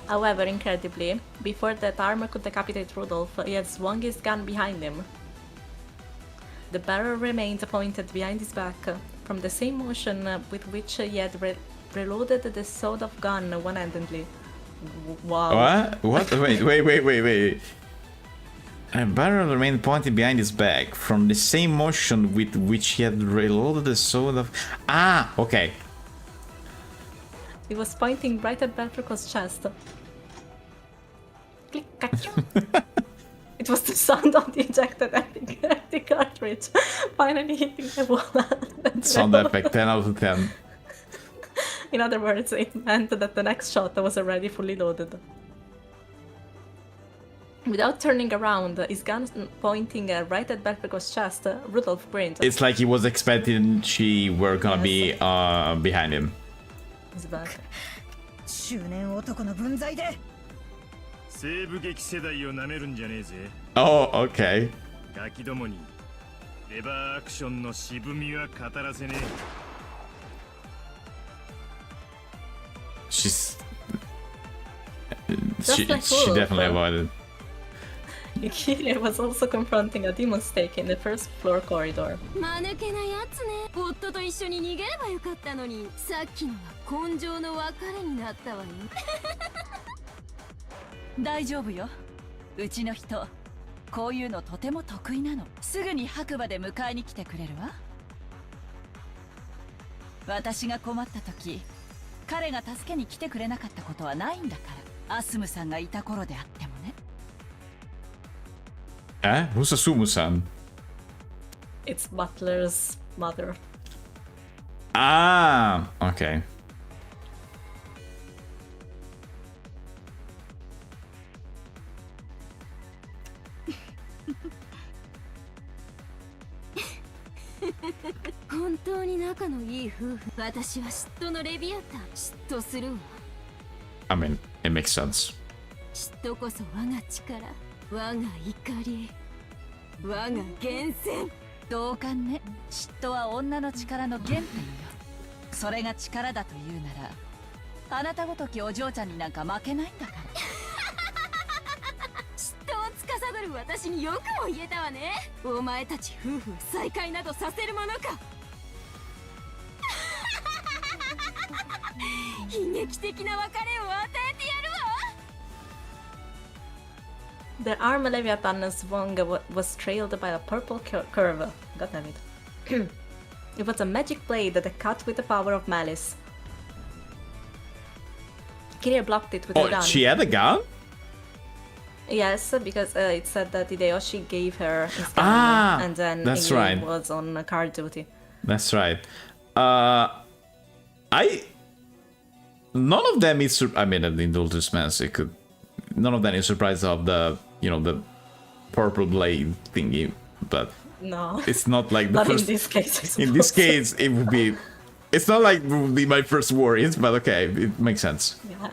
However, incredibly, before that armor could decapitate Rudolph, he had swung his gun behind him. The barrel remained pointed behind his back, from the same motion with which he had reloaded the sawed-off gun one-handedly. Wow. What? Wait. A barrel remained pointed behind his back, from the same motion with which he had reloaded the sword of... Ah, okay. He was pointing right at Belphegor's chest. Click, caca. It was the sound of the ejected empty cartridge finally hitting the wall. Sound effect, 10 out of 10. In other words, it meant that the next shot was already fully loaded. Without turning around, his gun pointing right at Belphegor's chest, Rudolph grinned. It's like he was expecting she were gonna be behind him. He's back. 執念男の分際で。西部劇世代をなめるんじゃねえぜ。 Oh, okay. ガキどもにレバーアクションの渋みは語らせねえ。 She like Wolf, definitely avoided. Kiria was also confronting a demon snake in the first floor corridor. 間抜けなやつね。夫と一緒に逃げればよかったのに、さっきのは根性の別れになったわよ。大丈夫よ。うちの人こういうのとても得意なの。すぐに白馬で迎えに来てくれるわ。私が困った時彼が助けに来てくれなかったことはないんだから。アスムさんがいた頃であってもね。Who's Asumu-san? It's Butler's mother. Ah, okay. 本当に仲のいい夫婦。私は嫉妬のレビアタン。嫉妬するわ。I mean, it makes sense. 嫉妬こそ我が力、我が怒り、我が源泉。同感ね。嫉妬は女の力の原点よ。それが力だというならあなたごときお嬢ちゃんになんか負けないんだから。嫉妬を司る私によくも言えたわね。お前たち夫婦再会などさせるものか。悲劇的な別れを与えてやるわ。The arm Leviathan swung was trailed by a purple curve. God damn it. It was a magic blade that cut with the power of malice. Kiria blocked it with a gun. Oh, she had a gun? Yes, because it said that Hideyoshi gave her his gun, and then that's Ingrid right. was on guard duty. That's right. None of them is. I mean, in Indultus Mass, it could. None of them is surprised of the, the purple blade thingy, but No, it's not like the not first. in this case. In this case, it would be. It's not like it would be my first worries, but okay, it makes sense. Yeah.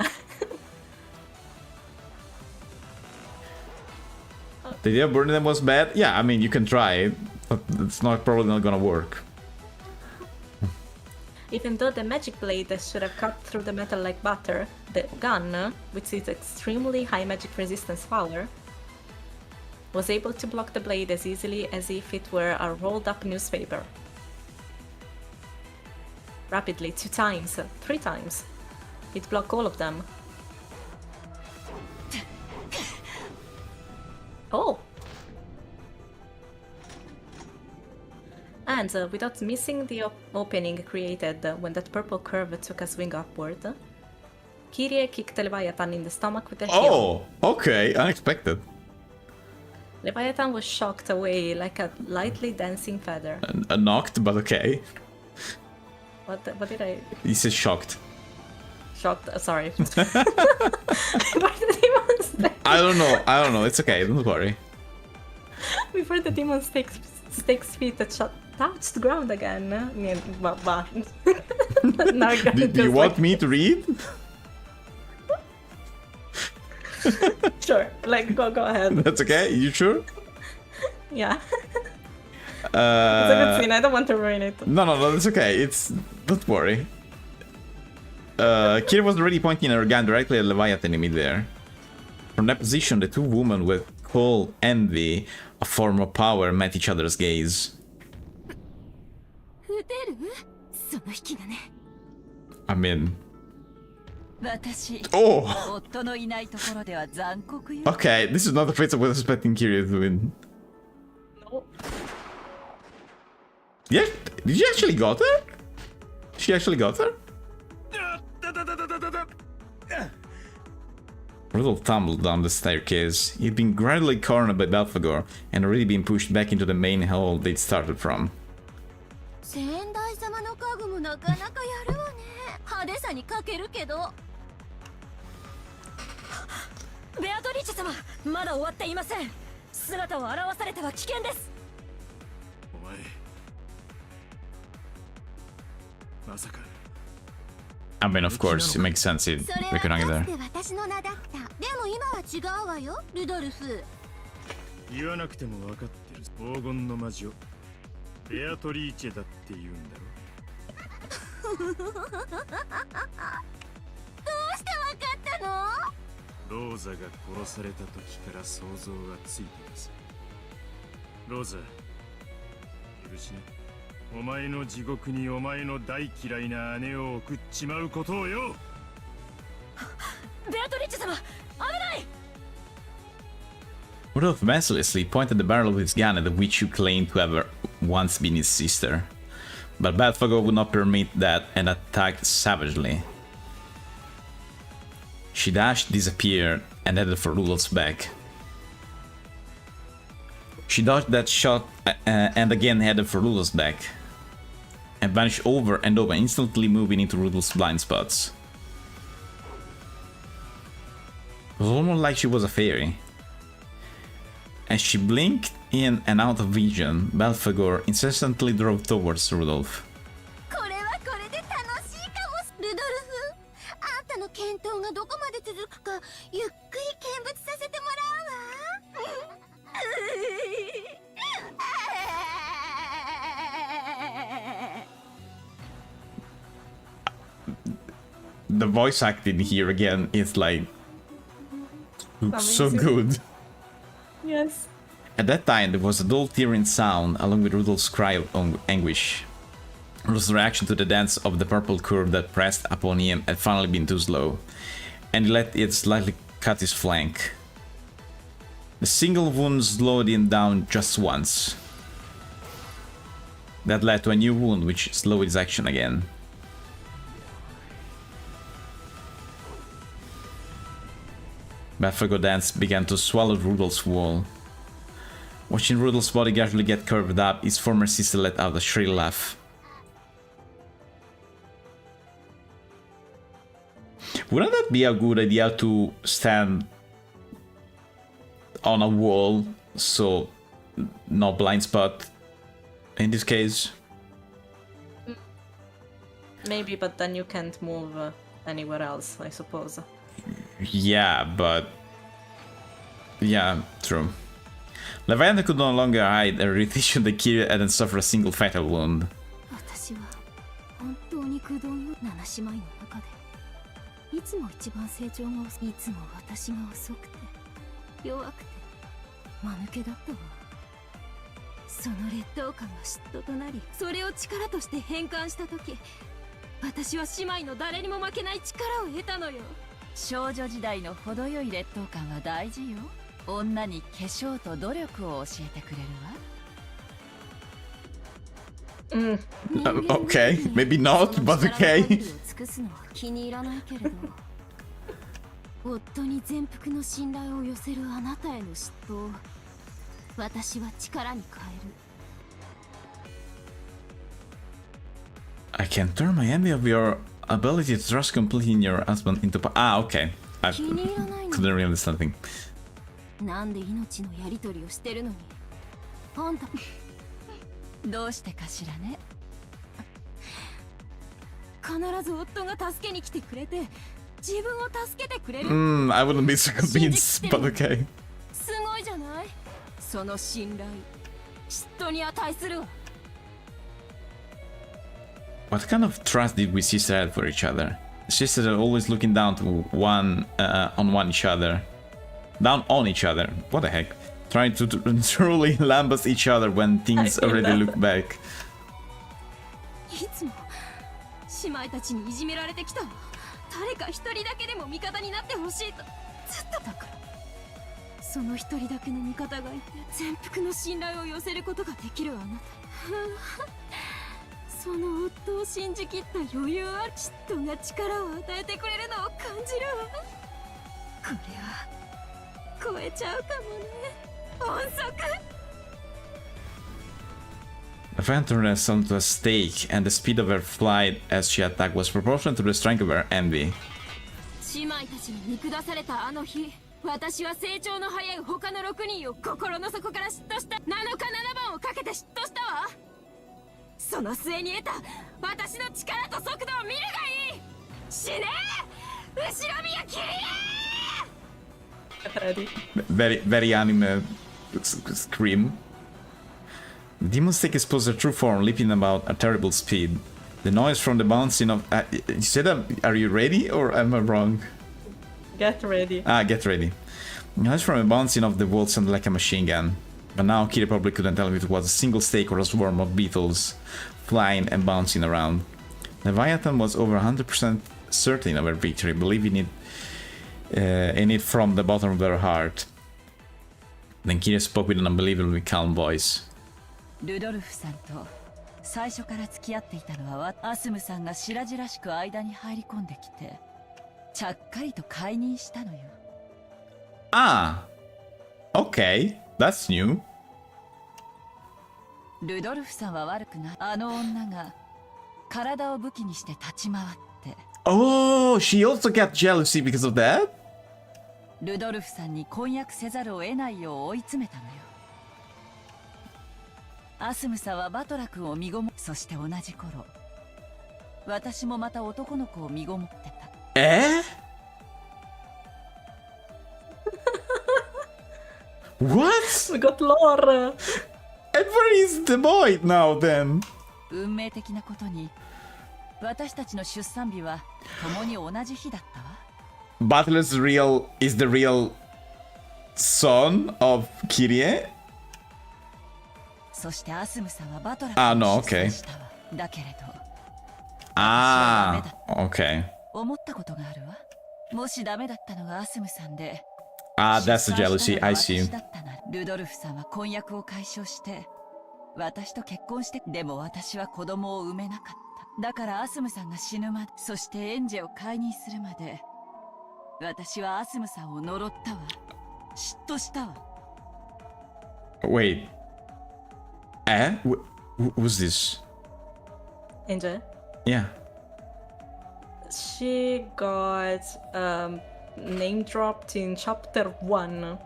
The idea of burning them was bad. Yeah, I mean, you can try it, but it's probably not gonna work. Even though the magic blade should have cut through the metal like butter, the gun, with its extremely high magic resistance power, was able to block the blade as easily as if it were a rolled up newspaper. Rapidly, 2 times, 3 times. It blocked all of them. Oh! And without missing the opening created when that purple curve took a swing upward, Kirie kicked Leviathan in the stomach with her heel. Oh, okay, unexpected. Leviathan was shocked away like a lightly dancing feather. Knocked, but okay. What did I... He says shocked. Shocked, sorry. Before the demon snake... I don't know, it's okay, don't worry. Before the demon snake's feet touched the ground again. Do you want me to read? Sure, go ahead. That's okay, you sure? Yeah. It's a good scene, I don't want to ruin it. No, it's okay, don't worry. Kira was already pointing her gun directly at Leviathan in midair. From that position, the two women with cold envy, a form of power, met each other's gaze. I mean... Oh! Okay, this is not the face I was expecting Kira to win. No. Yeah, did you actually got her? She actually got her? Riddle tumbled down the staircase. He'd been gradually cornered by Belphegor and already been pushed back into the main hall they'd started from. 先代様の家具もなかなかやるわね。派手さに欠けるけど。ベアトリーチェ様、まだ終わっていません。姿を現されては危険です。お前、まさか I mean, of course, it makes sense if それ we は can か argue つ there. て私の名だった。でも今は違うわよ、ルドルフ。言わなくても分かってる。黄金の魔女ベアトリーチェだって言うんだろ。どうしてわかったの？ローザが殺された時から想像がついてます。ローザ、許しね。お前の地獄にお前の大嫌いな姉を送っちまうことをよ。ベアトリッチェ様、危ない。 Rudolph mercilessly pointed the barrel of his gun at the witch who claimed to have once been his sister. But Belphegor would not permit that and attacked savagely. She dashed, disappeared, and headed for Rudolph's back. She dodged that shot and again headed for Rudolph's back, and vanished over and over, instantly moving into Rudolph's blind spots. It was almost like she was a fairy. As she blinked in and out of vision, Belphegor incessantly drove towards Rudolph. これはこれで楽しいかも。ルドルフ、あんたの検討がどこまで続くかゆっくり見物させてもらうわ。The voice acting here again is like so Amazing. good. Yes. At that time, there was a dull tearing sound along with Rudolph's cry of anguish. Rudolph's reaction to the dance of the purple curve that pressed upon him had finally been too slow, and he let it slightly cut his flank. The single wound slowed him down just once. That led to a new wound which slowed his action again. Belphegor dance began to swallow Rudolph's wall. Watching Rudolph's body gradually get curved up, his former sister let out a shrill laugh. Wouldn't that be a good idea to stand on a wall, so no blind spot in this case? Maybe, but then you can't move anywhere else, I suppose. Yeah, but... yeah, true. Leviathan could no longer hide and retissued the Kyrie hadn't suffered a single fatal wound. 私は本当に駆動よ。七姉妹の中でいつも一番成長が遅い。いつも私が遅くて弱くて間抜けだったわ。その劣等感が嫉妬となり、それを力として変換した時、私は姉妹の誰にも負けない力を得たのよ。少女時代の程よい劣等感は大事よ。女に化粧と努力を教えてくれるわ。Okay, maybe not, but okay. 尽くすのは気に入らないけれど、夫に全幅の信頼を寄せるあなたへの嫉妬を私は力に変える。I can turn my envy of your ability to trust completely in your husband into okay. I couldn't really understand anything. なんで命のやり取りをしてるのにあんたどうしてかしらね。必ず夫が助けに来てくれて自分を助けてくれる。I wouldn't be so convinced, but okay. すごいじゃない。その信頼嫉妬に値するわ。What kind of trust did we sisters have for each other? Sisters are always looking down to each other. Down on each other. What the heck? Trying to truly lambast each other when things already look back. いつも姉妹たちにいじめられてきたわ。誰か一人だけでも味方になってほしいとずっとだから。その一人だけの味方がいて全幅の信頼を寄せることができるあなた。その夫を信じきった余裕ある嫉妬が力を与えてくれるのを感じるわ。これは超えちゃうかもね。音速。The Phantom rests onto a stake, and the speed of her flight as she attacked was proportional to the strength of her envy. 姉妹たちに見下されたあの日、私は成長の早い他の6人を心の底から嫉妬した。7日7番をかけて嫉妬したわ。その末に得た私の力と速度を見るがいい。Get ready. Very anime scream. Demons take his poser true form, leaping about at terrible speed. The noise from the bouncing of... you said, are you ready or am I wrong? Get ready. Get ready. The noise from the bouncing of the walls sounded like a machine gun. But now Kira probably couldn't tell if it was a single stake or a swarm of beetles flying and bouncing around. Leviathan was over 100% certain of her victory, believing in it from the bottom of her heart. Then Kira spoke with an unbelievably calm voice. ルドルフさんと最初から付き合っていたのはアスムさんが白々しく間に入り込んできてちゃっかりと解任したのよ。Okay, that's new. ルドルフさんは悪くない。あの女が体を武器にして立ち回って。Oh, she also got jealousy because of that? ルドルフさんに婚約せざるを得ないよう追い詰めたのよ。アスムさんはバトラ君を身ごも、そして同じ頃私もまた男の子を身ごもってた。What? We got lore! And where is the boy now then? 運命的なことに私たちの出産日は共に同じ日だったわ。Butler's is the real son of Kyrie? そしてアスムさんはバトラ君を出産したわ。だけれどokay. 思ったことがあるわ。もしダメだったのがアスムさんで、that's the jealousy. I see. ルドルフさんは婚約を解消して私と結婚して、でも私は子供を産めなかった。だからアスムさんが死ぬまで、そしてエンジェを解任するまで私はアスムさんを呪ったわ。嫉妬したわ。 Wait. Who's this? Angel? Yeah. She got name dropped in chapter 1,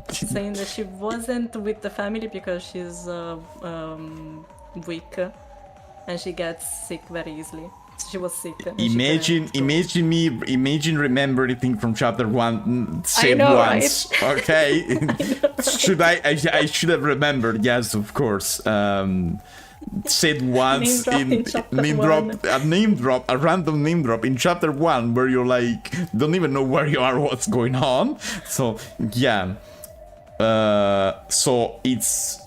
saying that she wasn't with the family because she's weak and she gets sick very easily. She was sick. Imagine remember anything from chapter 1 said once. Right? Okay. I should have remembered, yes, of course. Said once a random name drop in chapter 1 where you're like don't even know where you are, what's going on. So yeah. So it's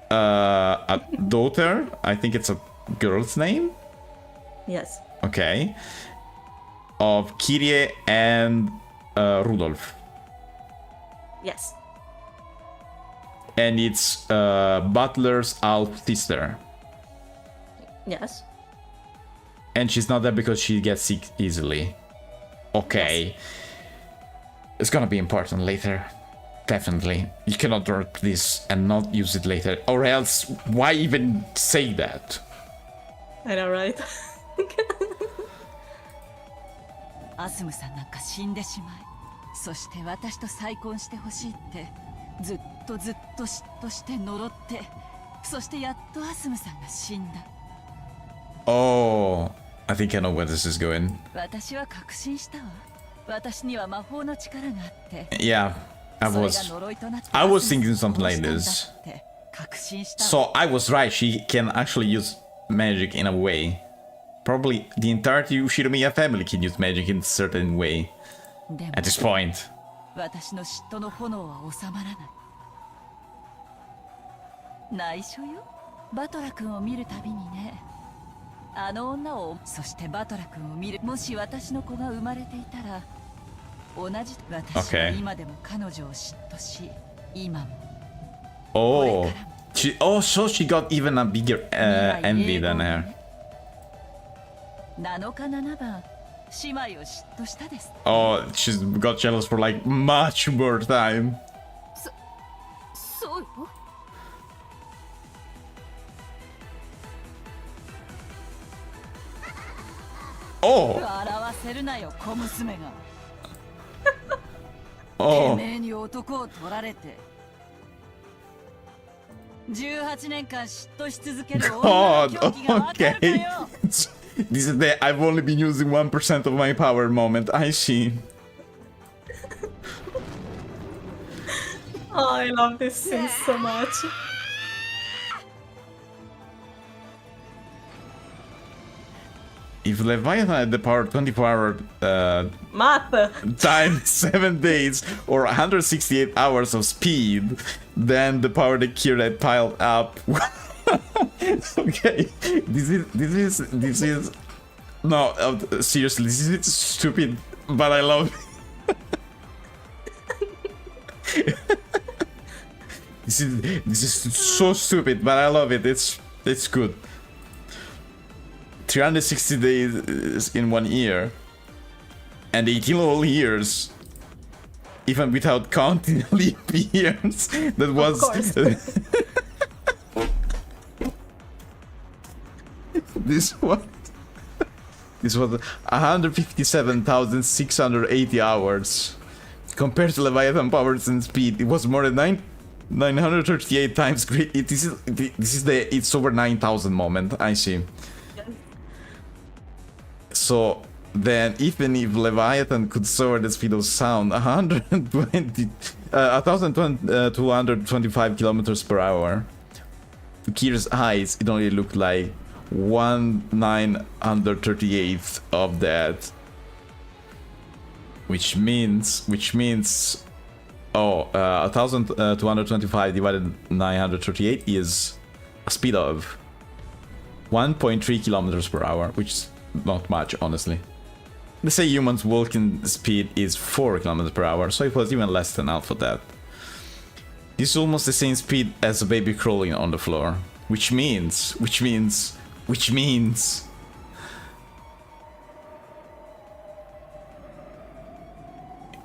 a daughter, I think it's a girl's name. Yes. Okay. Of Kyrie and Rudolf. Yes. And it's Butler's half sister. Yes. And she's not there because she gets sick easily. Okay. Yes. It's gonna be important later. Definitely. You cannot drop this and not use it later. Or else, why even say that? I know, right? アスムさんなんか死んでしまい、そして私と再婚してほしいってずっと嫉妬して呪って、そしてやっとアスムさんが死んだ。 Oh, I think I know where this is going. 私は確信したわ。私には魔法の力があって。Yeah, I was thinking something like this. So I was right, she can actually use magic in a way. Probably the entirety of Shiromiya family can use magic in a certain way. At this point. 私の嫉妬の炎は収まらない。内緒よ。バトラ君を見るたびにね。あの女を、そしてバトラ君を見る。もし私の子が生まれていたら、同じ。私は今でも彼女を嫉妬し、今も。Oh, so she got even a bigger envy than her. 7日7番。姉妹を嫉妬したです。Oh, she's got jealous for like much more time. そうよ。Oh. 笑わせるなよ、小娘が。Oh. てめえに男を取られて。18年間嫉妬し続ける女の狂気が分かるかよ。This is the I've only been using 1% of my power moment. I see. Oh, I love this scene so much. If Leviathan had the power 24-hour Math! times 7 days or 168 hours of speed, then the power the Kira piled up. Okay, this is no, seriously, this is stupid, but I love it. This is so stupid, but I love it. It's good. 360 days in 1 year, and 18 whole years, even without counting leap years. That was this was 157,680 hours. Compared to Leviathan powers and speed, it was more than 938 times great. This is the it's over 9,000 moment. I see. So then, even if Leviathan could soar the speed of sound 1,225 kilometers per hour, to Kira's eyes, it only looked like 1/938th of that. Which means 1,225 divided 938 is a speed of 1.3 kilometers per hour, which is not much, honestly. Let's say humans' walking speed is 4 kilometers per hour, so it was even less than half of that. This is almost the same speed as a baby crawling on the floor, which means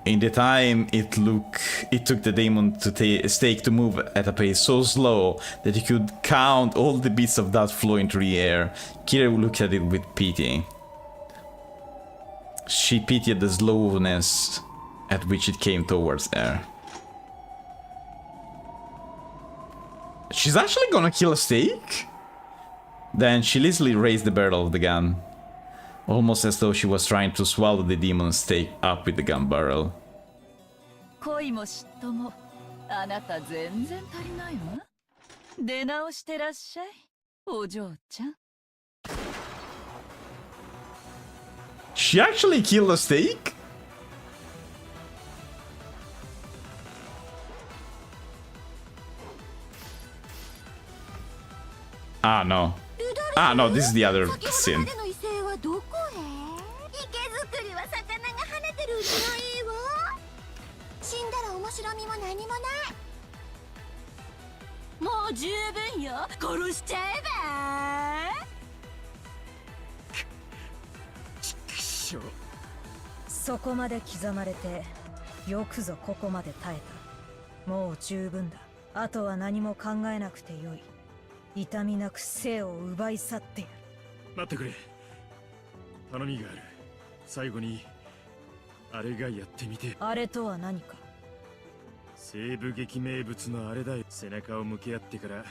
in the time it took the demon stake to move at a pace so slow that he could count all the bits of dust flowing through the air, Kira looked at it with pity. She pitied the slowness at which it came towards her. She's actually gonna kill a stake? Then she lazily raised the barrel of the gun, almost as though she was trying to swallow the demon's stake up with the gun barrel. 恋も嫉妬もあなた全然足りないわ。出直してらっしゃい、お嬢ちゃん。 She actually killed a stake? Ah, no. Ah, no, this is the other scene. 死んだら面白みも何もない。もう十分よ。殺しちゃえば。そこまで刻まれて、よくぞここまで耐えた。もう十分だ。あとは何も考えなくてよい。痛みなく生を奪い去ってやる。待ってくれ。頼みがある。最後にあれがやってみて。あれとは何か。西部劇名物のあれだよ。背中を向け合ってから。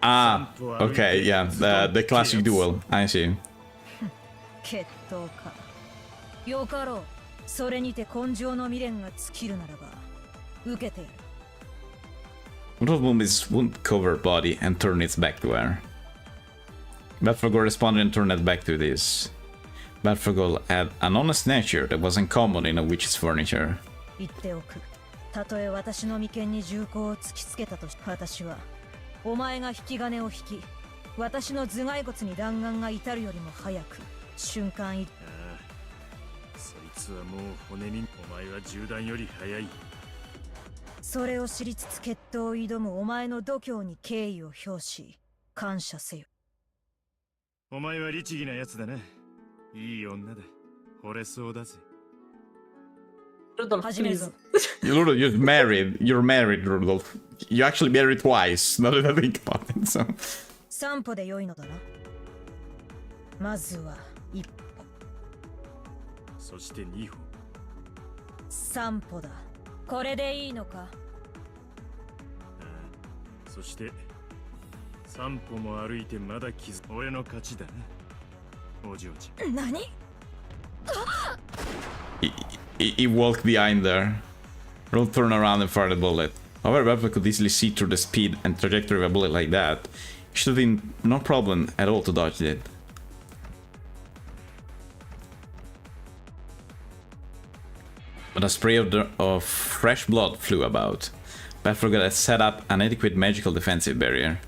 Ah, okay, yeah, the classic duel. I see. 決闘か。よかろう。それにて根性の未練が尽きるならば、受けてやる。One of Mumi's wound covered body and turned its back to her. Batfogel responded and turned it back to this. Batfogel had an honest nature that wasn't common in a witch's furniture. 言っておく。たとえ私の眉間に銃口を突きつけたとして、私はお前が引き金を引き、私の頭蓋骨に弾丸が至るよりも早く瞬間移動。そいつはもう骨身。お前は銃弾より早い。それを知りつつ決闘を挑むお前の度胸に敬意を表し感謝せよ。お前は律儀なやつだな。いい女だ。惚れそうだぜ。Rudolph, please. You're married. You're married, Rudolph. You actually married twice. Now that I think about it, so. 3歩で良いのだな。まずは1歩。そして2歩。3歩だ。これでいいのか。ああ、そして3歩も歩いてまだ俺の勝ちだな。おじおじ。何？ He walked behind there. Don't turn around and fire the bullet. However, Buffalo could easily see through the speed and trajectory of a bullet like that. It should have been no problem at all to dodge it. But a spray of fresh blood flew about. Buffalo had set up an adequate magical defensive barrier.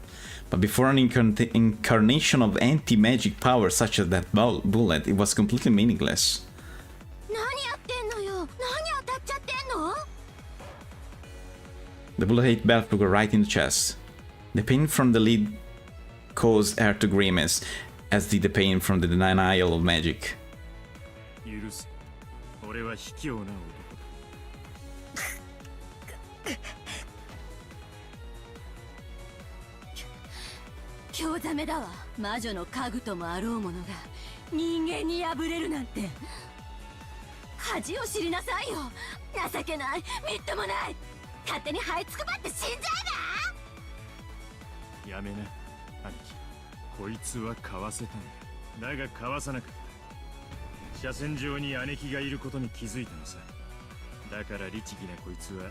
But before an incarnation of anti-magic power such as that bullet, it was completely meaningless. The bullet hit Buffalo right in the chest. The pain from the lead caused her to grimace, as did the pain from the denial of magic. 許す。俺は卑怯な男だ。興ざめだわ。魔女の家具ともあろうものが人間に破れるなんて。恥を知りなさいよ。情けない、みっともない。勝手に這いつくばって死んじゃえば。やめな、兄貴。こいつはかわせたんだ。だがかわさなかった。車線上に姉貴がいることに気づいたのさ。だから律儀なこいつは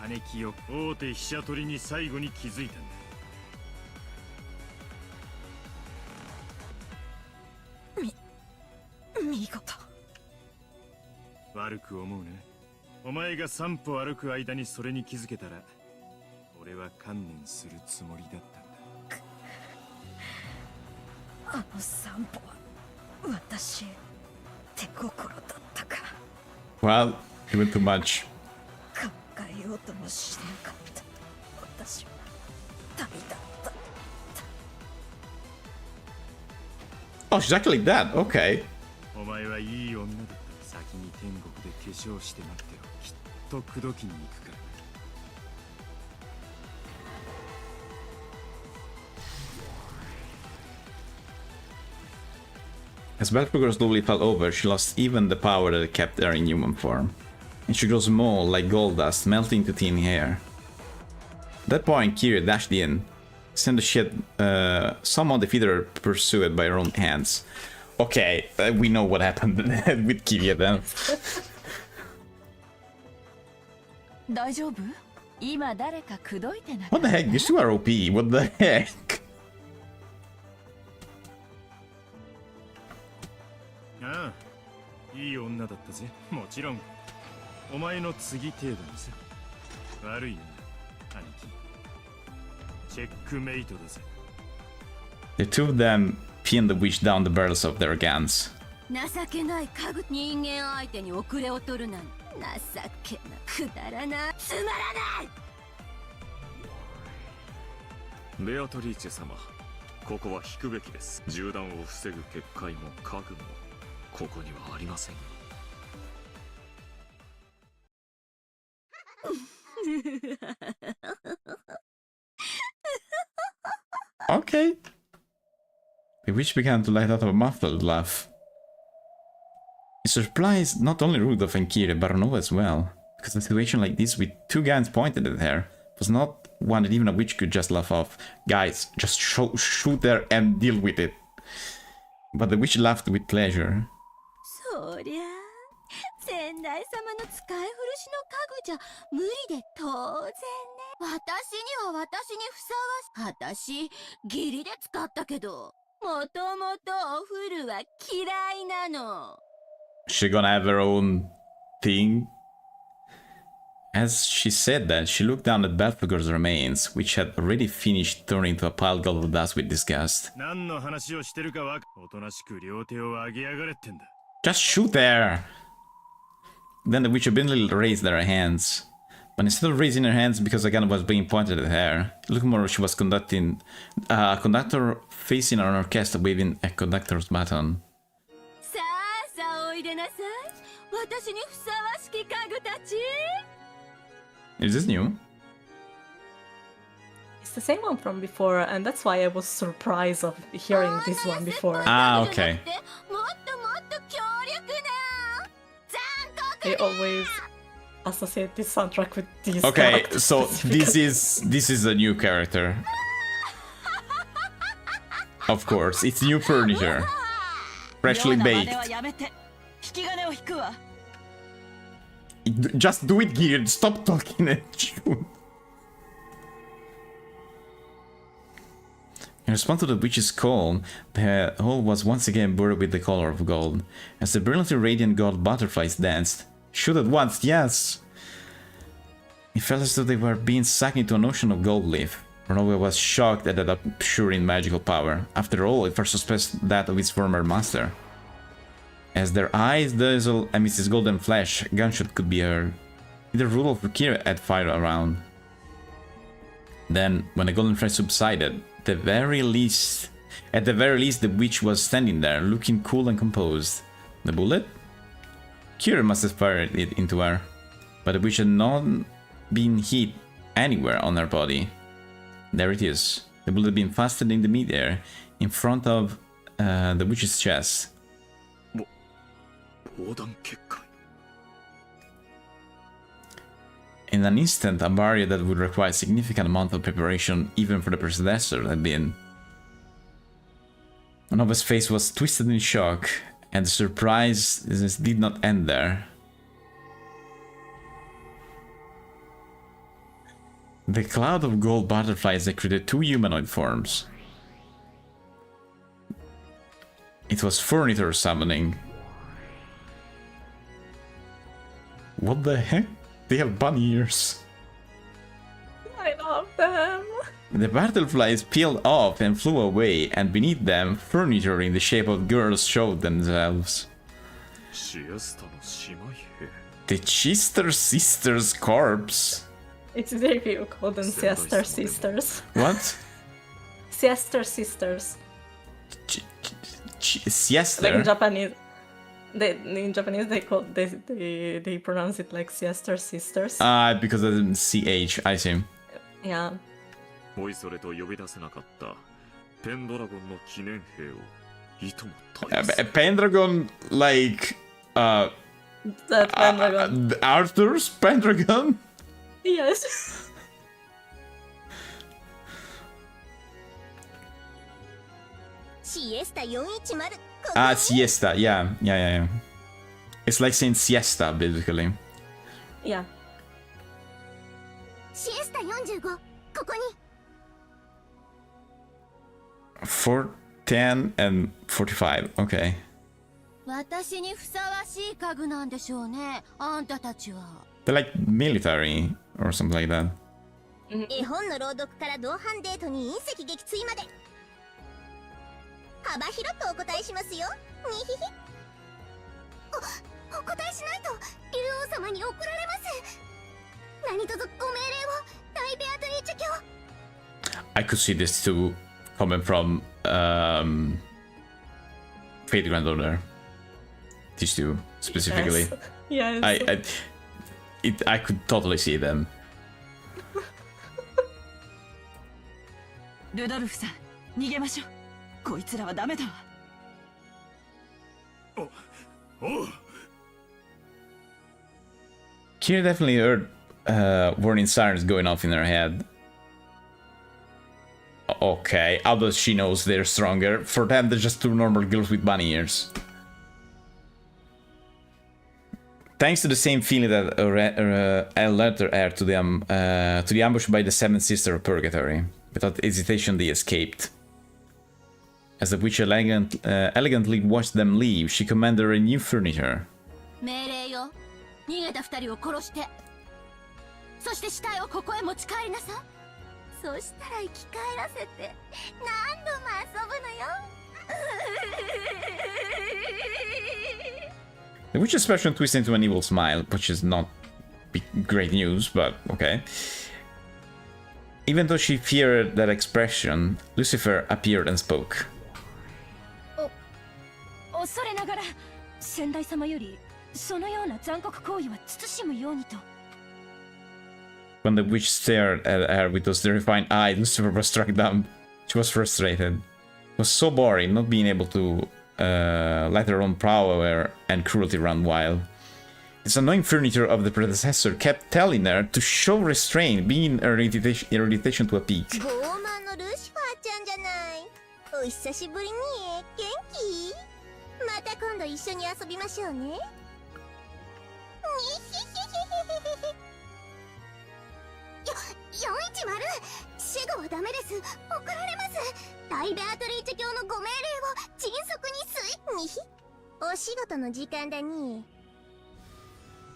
姉貴を大手飛車取りに最後に気づいたんだ。見事。悪く思うな。お前が3歩歩く間にそれに気づけたら、俺は観念するつもりだったんだ。あの3歩は私手心だったか。Well, even too much. 考えようともしなかった。私は旅だった。Oh, she's actually dead. Okay. お前はいい女だった。先に天国で化粧して待ってろ。きっと口説きに行くから。As Batgirl slowly fell over, she lost even the power that kept her in human form. And she grew small, like gold dust, melting to thin air. At that point, Kira dashed in, saying that she had somehow defeated her pursued by her own hands. Okay, we know what happened with Kira then. 大丈夫？今誰か口説いてなかった？ What the heck? You two are OP. What the heck? ああ、いい女だったぜ。もちろん。お前の次程度にさ。悪いな、兄貴。チェックメイトだぜ。The two of them pinned the witch down the barrels of their guns. 情けない家具人間相手に遅れを取るなんて情けなくだらなつまらない。ベアトリーチェ様、ここは引くべきです。銃弾を防ぐ結界も家具もここにはありません。Okay. The witch began to let out a muffled laugh. It surprised not only Rudolph and Kira, but Arnova as well, because a situation like this with two guns pointed at her was not one that even a witch could just laugh off. Guys, just shoot her and deal with it. But the witch laughed with pleasure. そりゃあ、先代様の使い古しの家具じゃ無理で当然ね。私には私にふさわしい。私、義理で使ったけど、もともとお古は嫌いなの。She gonna have her own thing? As she said that, she looked down at Belphegor's remains, which had already finished turning to a pile of dust with disgust. 何の話をしてるかわか。おとなしく両手を上げやがれってんだ。Just shoot her! Then the witch obediently raised her hands. But instead of raising her hands because a gun was being pointed at her, look more she was conducting a conductor facing an orchestra waving a conductor's baton. さあさあおいでなさい。私にふさわしき家具たち。Is this new? It's the same one from before, and that's why I was surprised of hearing this one before. Ah, okay. I always associate this soundtrack with these Okay, characters so specifically. this is a new character. Of course, it's new furniture. Freshly 妙な真似 baked. はやめて引き金を引くわ Just do it, Geared. Stop talking and shoot. In response to the witch's call, the hall was once again buried with the color of gold. As the brilliantly radiant gold butterflies danced, shoot at once, yes! It felt as though they were being sucked into an ocean of gold leaf. Ronova was shocked at that obscuring magical power. After all, it first suspected that of its former master. As their eyes dazzled amidst its golden flash, a gunshot could be heard. Either Rudolph or Kira had fired around. Then, when the golden flash subsided, at the very least, the witch was standing there, looking cool and composed. The bullet? Kira must have fired it into her, but the witch had not been hit anywhere on her body. There it is. The bullet had been fastened in the midair, in front of the witch's chest. In an instant, a barrier that would require a significant amount of preparation even for the predecessor had been. Nova's face was twisted in shock, and the surprise did not end there. The cloud of gold butterflies that created two humanoid forms. It was furniture summoning. What the heck? They have bunny ears. I love them. The butterflies peeled off and flew away, and beneath them, furniture in the shape of girls showed themselves. The Chester sisters' corpse. It's easier if you call them sister sisters. What? Sister sisters. Siester? Like in Japanese. In Japanese they pronounce it like sister sisters. Because of the CH, I see. Yeah. Pendragon, like The Pendragon. Arthur's Pendragon? Yes. Siesta, yeah. It's like saying siesta, basically. Yeah. Siesta 45ここに 4, 10, and 45, okay. 私にふさわしい家具なんでしょうね、あんたたちは。 They're like military or something like that. 絵本の朗読から同伴デートに隕石撃墜まで幅広くお答えしますよ。にひひ。お答えしないと竜王様に怒られます。何卒ご命令を大ベアトリーチェ卿。 I could see this too coming from Fate Granddaughter. These two specifically. Yes. I could totally see them. ルドルフさん、逃げましょう。こいつらはダメだわ。Kira definitely heard warning sirens going off in her head. Okay, how does she knows they're stronger? For them, they're just two normal girls with bunny ears. Thanks to the same feeling that alerted her to the ambush by the Seventh Sister of Purgatory. Without hesitation, they escaped. As the witch elegantly watched them leave, she commanded her new furniture. 命令よ。逃げた二人を殺して。そして死体をここへ持ち帰りなさい。そしたら生き返らせて何度も遊ぶのよ。The witch's expression twisted into an evil smile, which is not great news, but okay. Even though she feared that expression, Lucifer appeared and spoke. 恐れながら先代様よりそのような残酷行為は慎むようにと。 When the witch stared at her with those terrifying eyes, Lucifer was struck dumb. She was frustrated. It was so boring not being able to let her own power and cruelty run wild. This annoying furniture of the predecessor kept telling her to show restraint, being her irritation to a peak. 傲慢のルシファーちゃんじゃない。お久しぶりに元気？また今度一緒に遊びましょうね。にひひひひひ。410、死後はダメです。怒られます。大ベアトリーチェ教のご命令を迅速ににひ。お仕事の時間だに。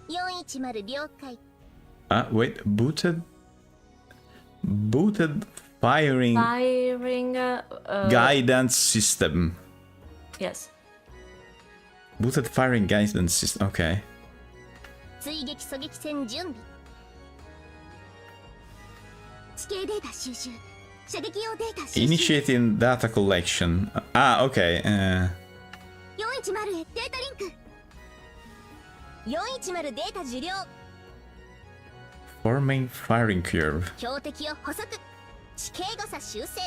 410了解。Wait, booted firing guidance system. Yes. Booted firing guidance system. Okay. 追撃狙撃戦準備。地形データ収集。射撃用データ収集。 Initiating data collection. Okay. 410へデータリンク。410データ受領。Forming firing curve. 標的を捕捉。地形誤差修正。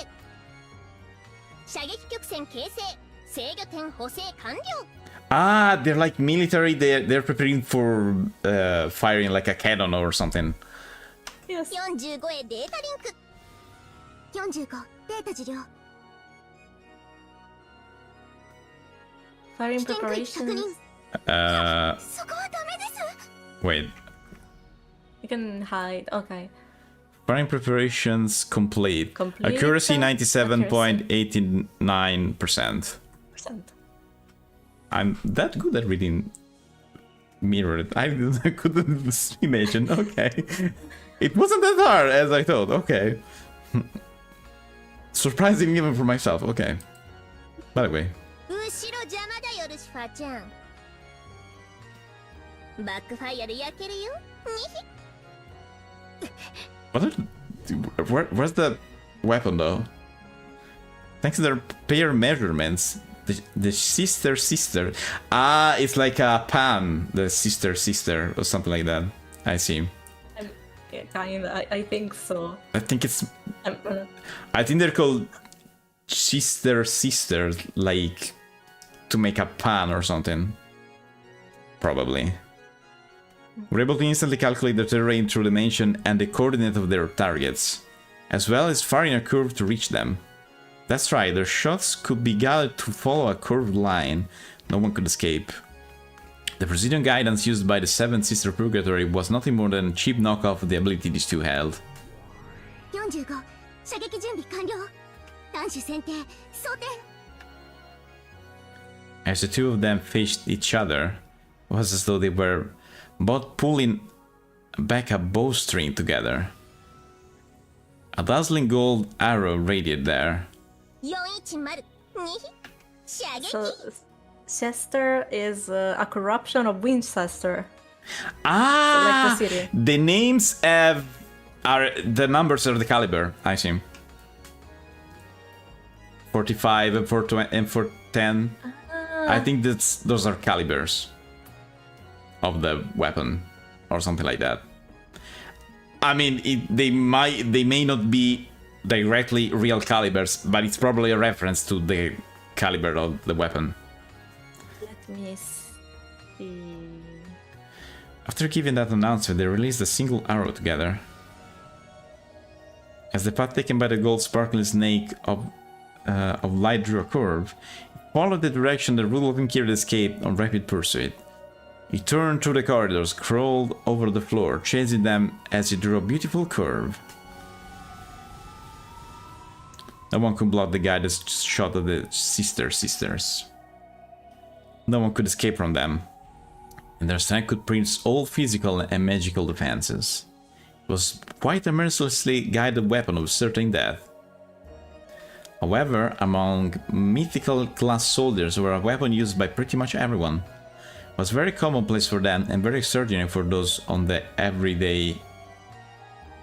射撃曲線形成。制御点補正完了。They're like military. They're preparing for firing like a cannon or something. Yes. 45へデータリンク。45データ受領。 Firing 危険区域確認。 preparations. そこはダメです。 Wait. You can hide. Okay. Firing preparations complete. Complete. Accuracy 97.89%. I'm that good at reading mirrored. I couldn't imagine. Okay. It wasn't as hard as I thought. Okay. Surprising even for myself. Okay. By the way. 後ろ邪魔だよルシファーちゃん。バックファイアで焼けるよ。Where's the weapon though? Thanks to their pair measurements, the sister. It's like a pan, the sister or something like that. I see. Yeah, kinda. I think so. I think it's. I think they're called sisters, like to make a pan or something. Probably. We're able to instantly calculate the terrain through dimension and the coordinate of their targets, as well as firing a curve to reach them. That's right, their shots could be guided to follow a curved line. No one could escape. The precision guidance used by the Seven Sister Purgatory was nothing more than a cheap knockoff of the ability these two held. 45射撃準備完了。弾手選定装填。 As the two of them faced each other, it was as though they were both pulling back a bowstring together. A dazzling gold arrow radiated there. 410 射撃。 So, Chester is a corruption of Winchester. Ah! Like the city. The names are the numbers of the caliber, I see. 45 and 420 and 410. I think those are calibers of the weapon or something like that. I mean, they may not be directly real calibers, but it's probably a reference to the caliber of the weapon. Let me see. After giving that announcement, they released a single arrow together. As the path taken by the gold sparkling snake of light drew a curve, it followed the direction that Rudolph and Kira escaped on rapid pursuit. He turned through the corridors, crawled over the floor, chasing them as he drew a beautiful curve. No one could block the guided shot of the sisters. No one could escape from them, and their strength could pierce all physical and magical defenses. It was quite a mercilessly guided weapon of certain death. However, among mythical class soldiers were a weapon used by pretty much everyone. It was very commonplace for them and very extraordinary for those on the everyday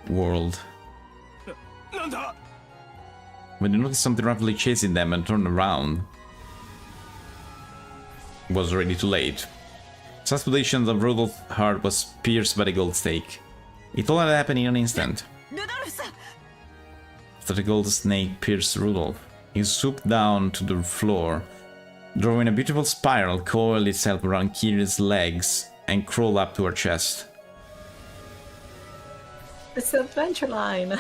world. When they noticed something rapidly chasing them and turned around, it was already too late. Suspicions of Rudolph's heart was pierced by the gold stake. It all had happened in an instant. After the gold snake pierced Rudolph, he swooped down to the floor, drawing a beautiful spiral, coiled itself around Kira's legs and crawled up to her chest. It's the adventure line.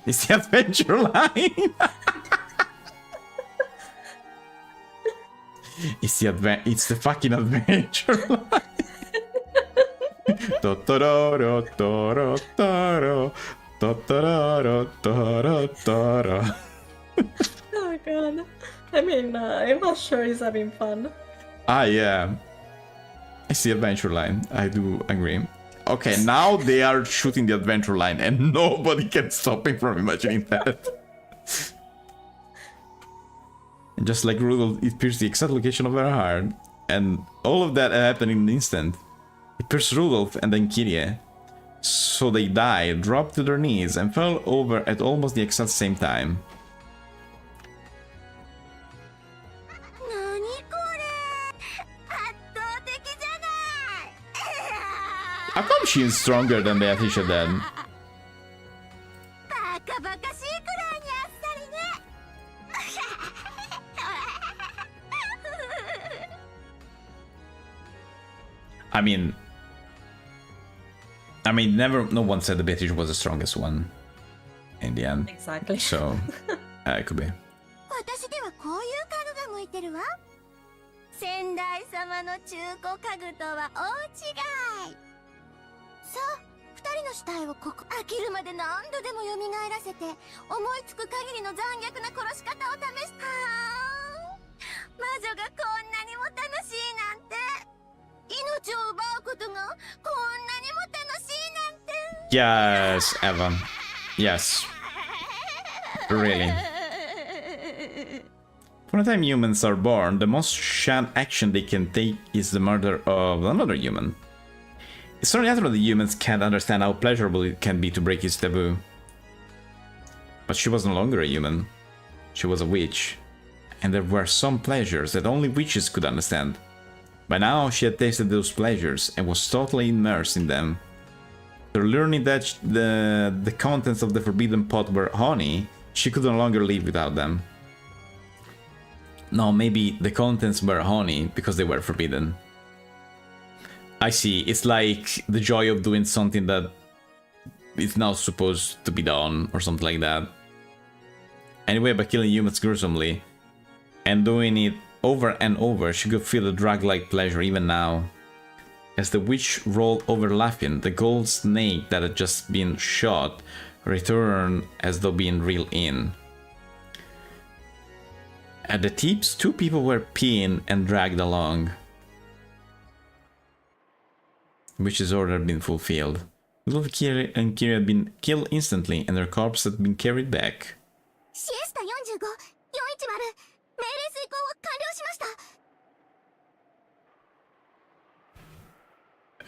It's the adventure line! It's the fucking adventure line. Totoro, toro, toro, totoro, toro, toro. Oh god. I mean, I'm not sure he's having fun. Ah, yeah. It's the adventure line. I do agree. Okay, now they are shooting the adventure line, and nobody can stop me from imagining that. And just like Rudolph, it pierced the exact location of her heart, and all of that happened in an instant. It pierced Rudolph and then Kyrie. So they died, dropped to their knees, and fell over at almost the exact same time. How come she is stronger than Beatrice then? I mean, no one said the Beatrice was the strongest one in the end. Exactly. So, it could be. 私ではこういう家具が向いてるわ。先代様の中古家具とは大違い。さあ、二人の死体をここ飽きるまで何度でも蘇らせて、思いつく限りの残虐な殺し方を試した。魔女がこんなにも楽しいなんて。命を奪うことがこんなにも楽しいなんて。Yes, Evan. Yes. Really. From the time humans are born, the most shunned action they can take is the murder of another human. It's so natural that humans can't understand how pleasurable it can be to break its taboo. But she was no longer a human. She was a witch. And there were some pleasures that only witches could understand. By now, she had tasted those pleasures and was totally immersed in them. After learning that the contents of the forbidden pot were honey, she could no longer live without them. No, maybe the contents were honey because they were forbidden. I see, it's like the joy of doing something that is not supposed to be done, or something like that. Anyway, by killing humans gruesomely, and doing it over and over, she could feel a drug-like pleasure even now. As the witch rolled over laughing, the gold snake that had just been shot returned as though being reeled in. At the tips, two people were pinned and dragged along. Witch's order had been fulfilled. Rudolph and Kyrie had been killed instantly, and their corpse had been carried back. Siesta 45-410命令遂行を完了しました。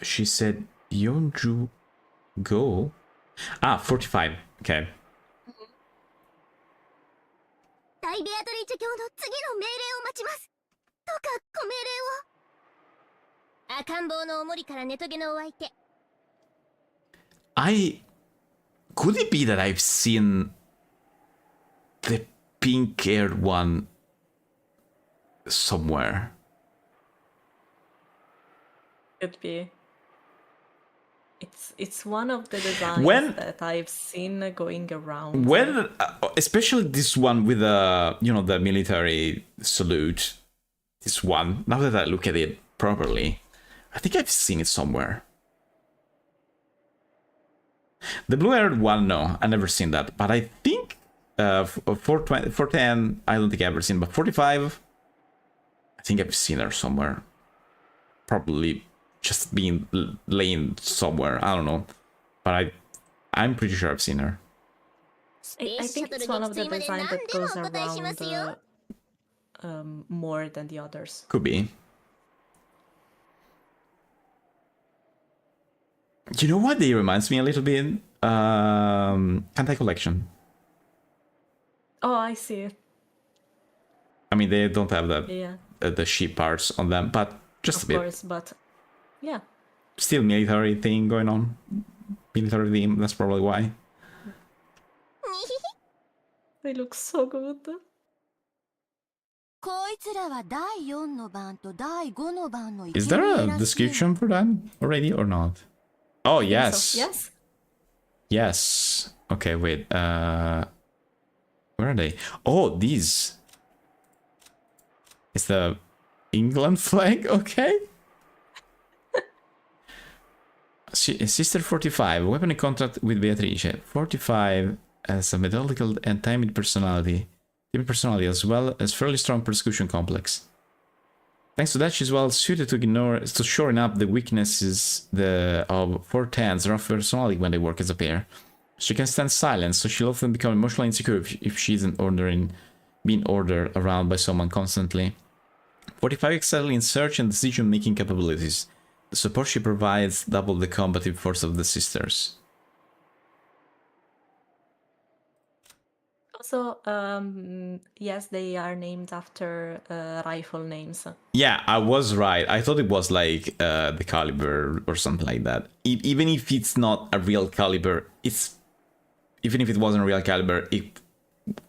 She said, Yonju, go? Ah, 45. Okay. 大ベアトリーチェ教の次の命令を待ちます。どうかご命令を。赤ん坊のおもりからネトゲのお相手。Could it be that I've seen the pink-haired one somewhere? Could be. It's one of the designs that I've seen going around. When, especially this one with the the military salute. This one. Now that I look at it properly, I think I've seen it somewhere. The blue-haired one, no, I've never seen that. But I think 410, I don't think I've ever seen. But 45, I think I've seen her somewhere. Probably just being laying somewhere. I don't know. But I'm pretty sure I've seen her. I think it's one of the designs that goes around more than the others. Could be. You know what? They reminds me a little bit. Kantai Collection. Oh, I see. I mean, they don't have the sheep parts on them, but just a bit. Of course, but yeah. Still military thing going on. Military theme, that's probably why. They look so good. こいつらは第4の番と第5の番の Is there a description for that already or not? Oh, yes. So, yes. Yes. Okay, wait. Where are they? Oh, these. It's the England flag, okay. Sister 45, weapon in contract with Beatrice. 45 has a methodical and timid personality. As well as fairly strong persecution complex. Thanks to that, she's well suited to shoring up the weaknesses of 410's rough personality when they work as a pair. She can stand silent, so she'll often become emotionally insecure if she isn't being ordered around by someone constantly. 45 excels in search and decision-making capabilities. The support she provides double the combative force of the sisters. Also, yes, they are named after rifle names. Yeah, I was right. I thought it was like the caliber or something like that. Even if it's not a real caliber, even if it wasn't a real caliber, it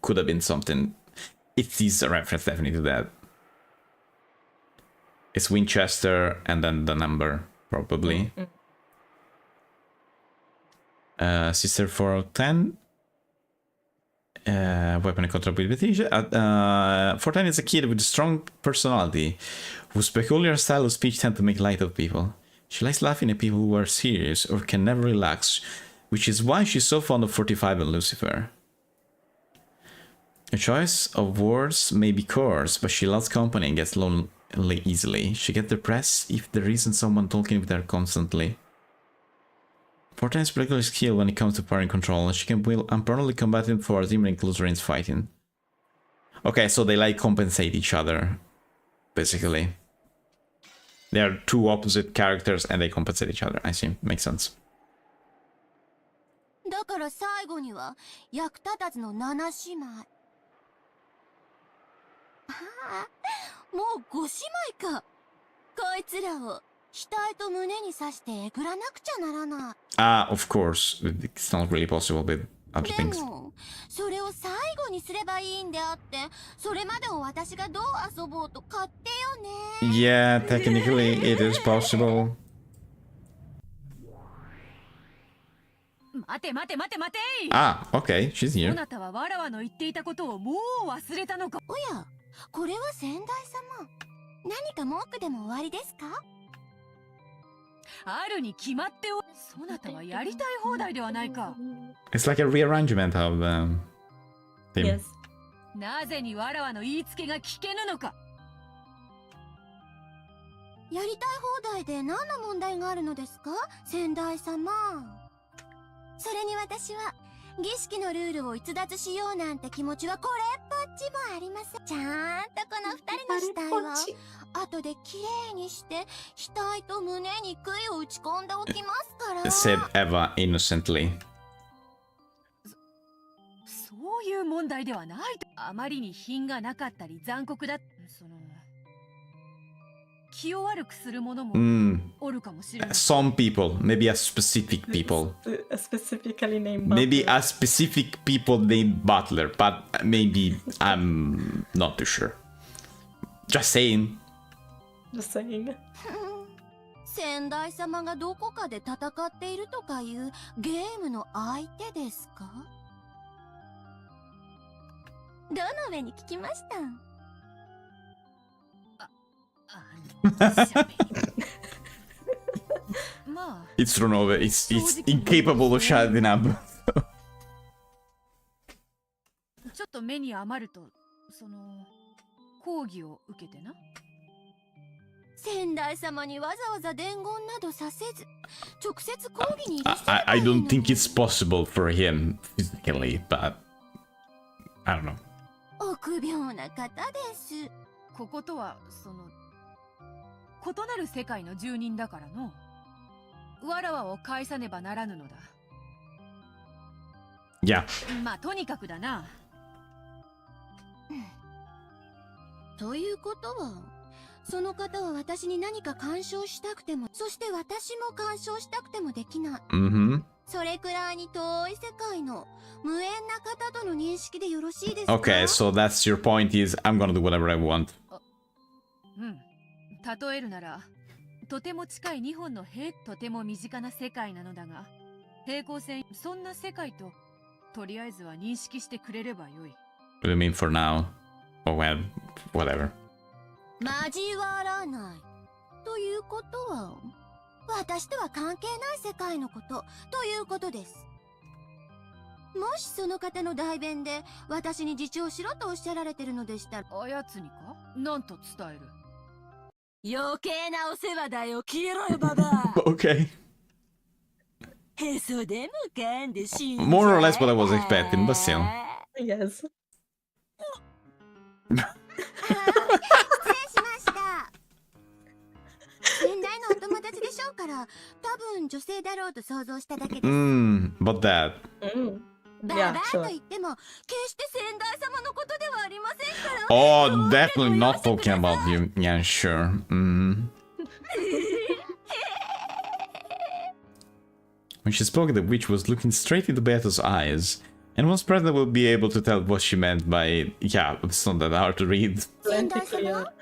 could have been something. It is a reference definitely to that. It's Winchester and then the number, probably. Sister 410. Weapon and contract with Beatrice. 410 is a kid with a strong personality, whose peculiar style of speech tend to make light of people. She likes laughing at people who are serious or can never relax, which is why she's so fond of 45 and Lucifer. Her choice of words may be coarse, but she loves company and gets lonely easily. She gets depressed if there isn't someone talking with her constantly. 410 is particularly skilled when it comes to power and control, and she can wield unparalleled combative force even in close range fighting. Okay, so they like compensate each other, basically. They are two opposite characters and they compensate each other. I see, makes sense. だから最後には役立たずの7姉妹。ああ、もう5姉妹か。こいつらを額と胸に刺してえぐらなくちゃならない。Of course, it's not really possible with other things. でも、それを最後にすればいいんであって、それまでを私がどう遊ぼうと勝手よね。Yeah, technically it is possible. 待て待て待て待て。Okay, she's here. そなたはわらわの言っていたことをもう忘れたのか。おや、これは先代様。何か文句でも終わりですか？あるに決まってお。そなたはやりたい放題ではないか。It's like a rearrangement of theme. Yes. なぜにわらわの言いつけが聞けぬのか。やりたい放題で何の問題があるのですか、先代様。それに私は儀式のルールを逸脱しようなんて気持ちはこれっぽっちもありません。ちゃんとこの二人の死体は後できれいにして額と胸に杭を打ち込んでおきますから。Said Eva innocently. そういう問題ではないと。あまりに品がなかったり残酷だ。その気を悪くするものもおるかもしれない。Some people, maybe a specific people. Specifically named Maybe Butler. a specific people named Butler, but maybe I'm not too sure. Just saying. Just saying. 先代様がどこかで戦っているとかいうゲームの相手ですか？どの目に聞きました？It's thrown over. It's incapable of shutting up. ちょっと目に余ると、その講義を受けてな。先代様にわざわざ伝言などさせず、直接講義にいらっしゃる。I don't think it's possible for him physically, but I don't know. 臆病な方です。こことはその異なる世界の住人だからの。わらわを返さねばならぬのだ。Yeah. まあとにかくだな。ということは、その方は私に何か干渉したくても、そして私も干渉したくてもできない。それくらいに遠い世界の無縁な方との認識でよろしいですか？ Okay, so that's your point is I'm gonna do whatever I want. 例えるなら、とても近い2本のとても身近な世界なのだが、平行線、そんな世界ととりあえずは認識してくれればよい。What do you mean for now? Or when? Whatever. 交わらないということは、私とは関係ない世界のことということです。もしその方の代弁で私に自重しろとおっしゃられてるのでしたら、あやつにかなんと伝える。余計なお世話だよ、消えろよババア。Okay. へそでもかんで死んじゃえ。 More or less what I was expecting, but still. Yes. 失礼しました。先代のお友達でしょうから、多分女性だろうと想像しただけです。But that. バ Yeah, バア sure. と言っても、決して先代様のことではありませんから。 Oh, definitely not talking about you. Yeah, sure. When she spoke, the witch was looking straight into Beto's eyes, and once present will be able to tell what she meant by, yeah, it's not that hard to read. 先 Plenty 代 clear. 様、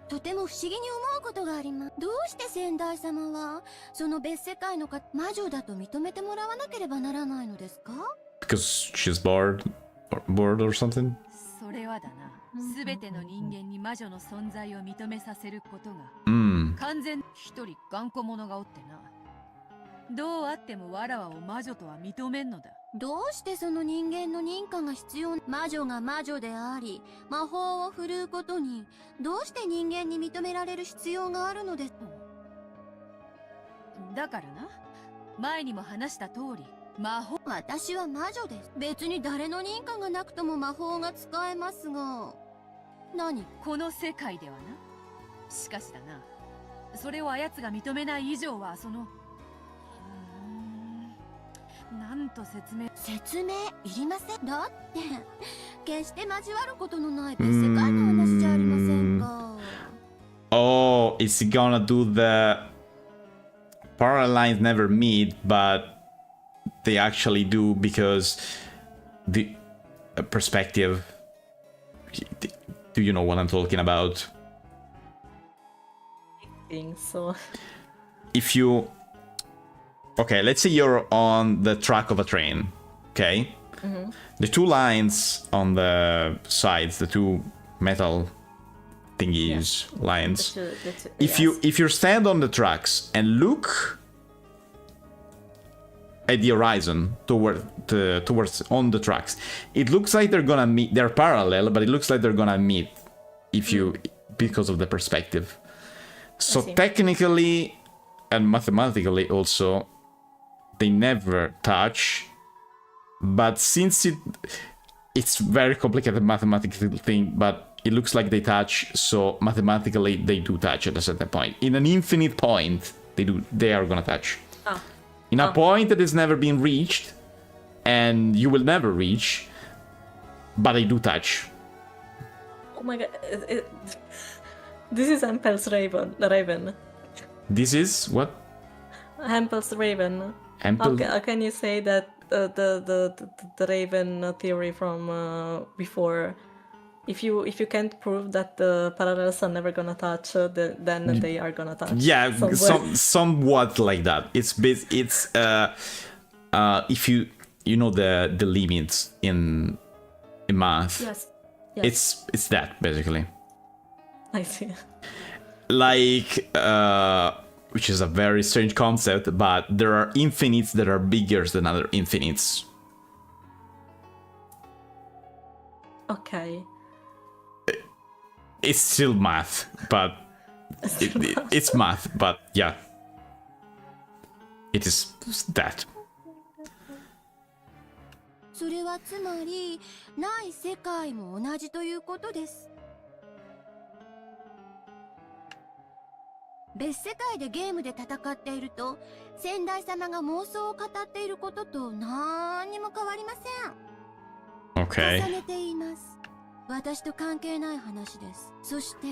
とても不思議に思うことがあります。どうして先代様はその別世界の魔女だと認めてもらわなければならないのですか？ Because she's bored or something? それはだな。すべての人間に魔女の存在を認めさせることが、完全一人頑固者がおってな。どうあってもわらわを魔女とは認めんのだ。どうしてその人間の認可が必要？魔女が魔女であり、魔法を振るうことに、どうして人間に認められる必要があるのです？だからな、前にも話した通り、魔法。私は魔女です。別に誰の認可がなくとも魔法が使えますが。何？この世界ではな。しかしだな、それをあやつが認めない以上は、そのなんと説明いりません。だって決して交わることのない別世界の話じゃありませんか。 Oh, it's gonna do the parallel lines never meet, but they actually do because the perspective. Do you know what I'm talking about? I think so. If you, okay, let's say you're on the track of a train, okay? The two lines on the sides, the two metal thingies, lines. If you stand on the tracks and look at the horizon towards on the tracks, it looks like they're gonna meet. They're parallel, but it looks like they're gonna meet if you because of the perspective. So technically and mathematically also, they never touch. But since it's very complicated mathematical thing, but it looks like they touch, so mathematically they do touch at a certain point. In an infinite point, they are gonna touch. In a point that has never been reached, and you will never reach, but they do touch. Oh my god. This is Hempel's Raven. This is what? Hempel's Raven. Hempel? How can you say that the Raven theory from before? If you can't prove that the parallels are never gonna touch, then they are gonna touch. Yeah, somewhat like that. It's if you know the limits in math. Yes. It's that basically. I see. Like, which is a very strange concept, but there are infinites that are bigger than other infinites. Okay. It's still math, but it's math, but yeah. It is that. それはつまり、ない世界も同じということです。別世界でゲームで戦っていると、先代様が妄想を語っていることと何にも変わりません。Okay. 重ねて言います。私と関係ない話です。そして、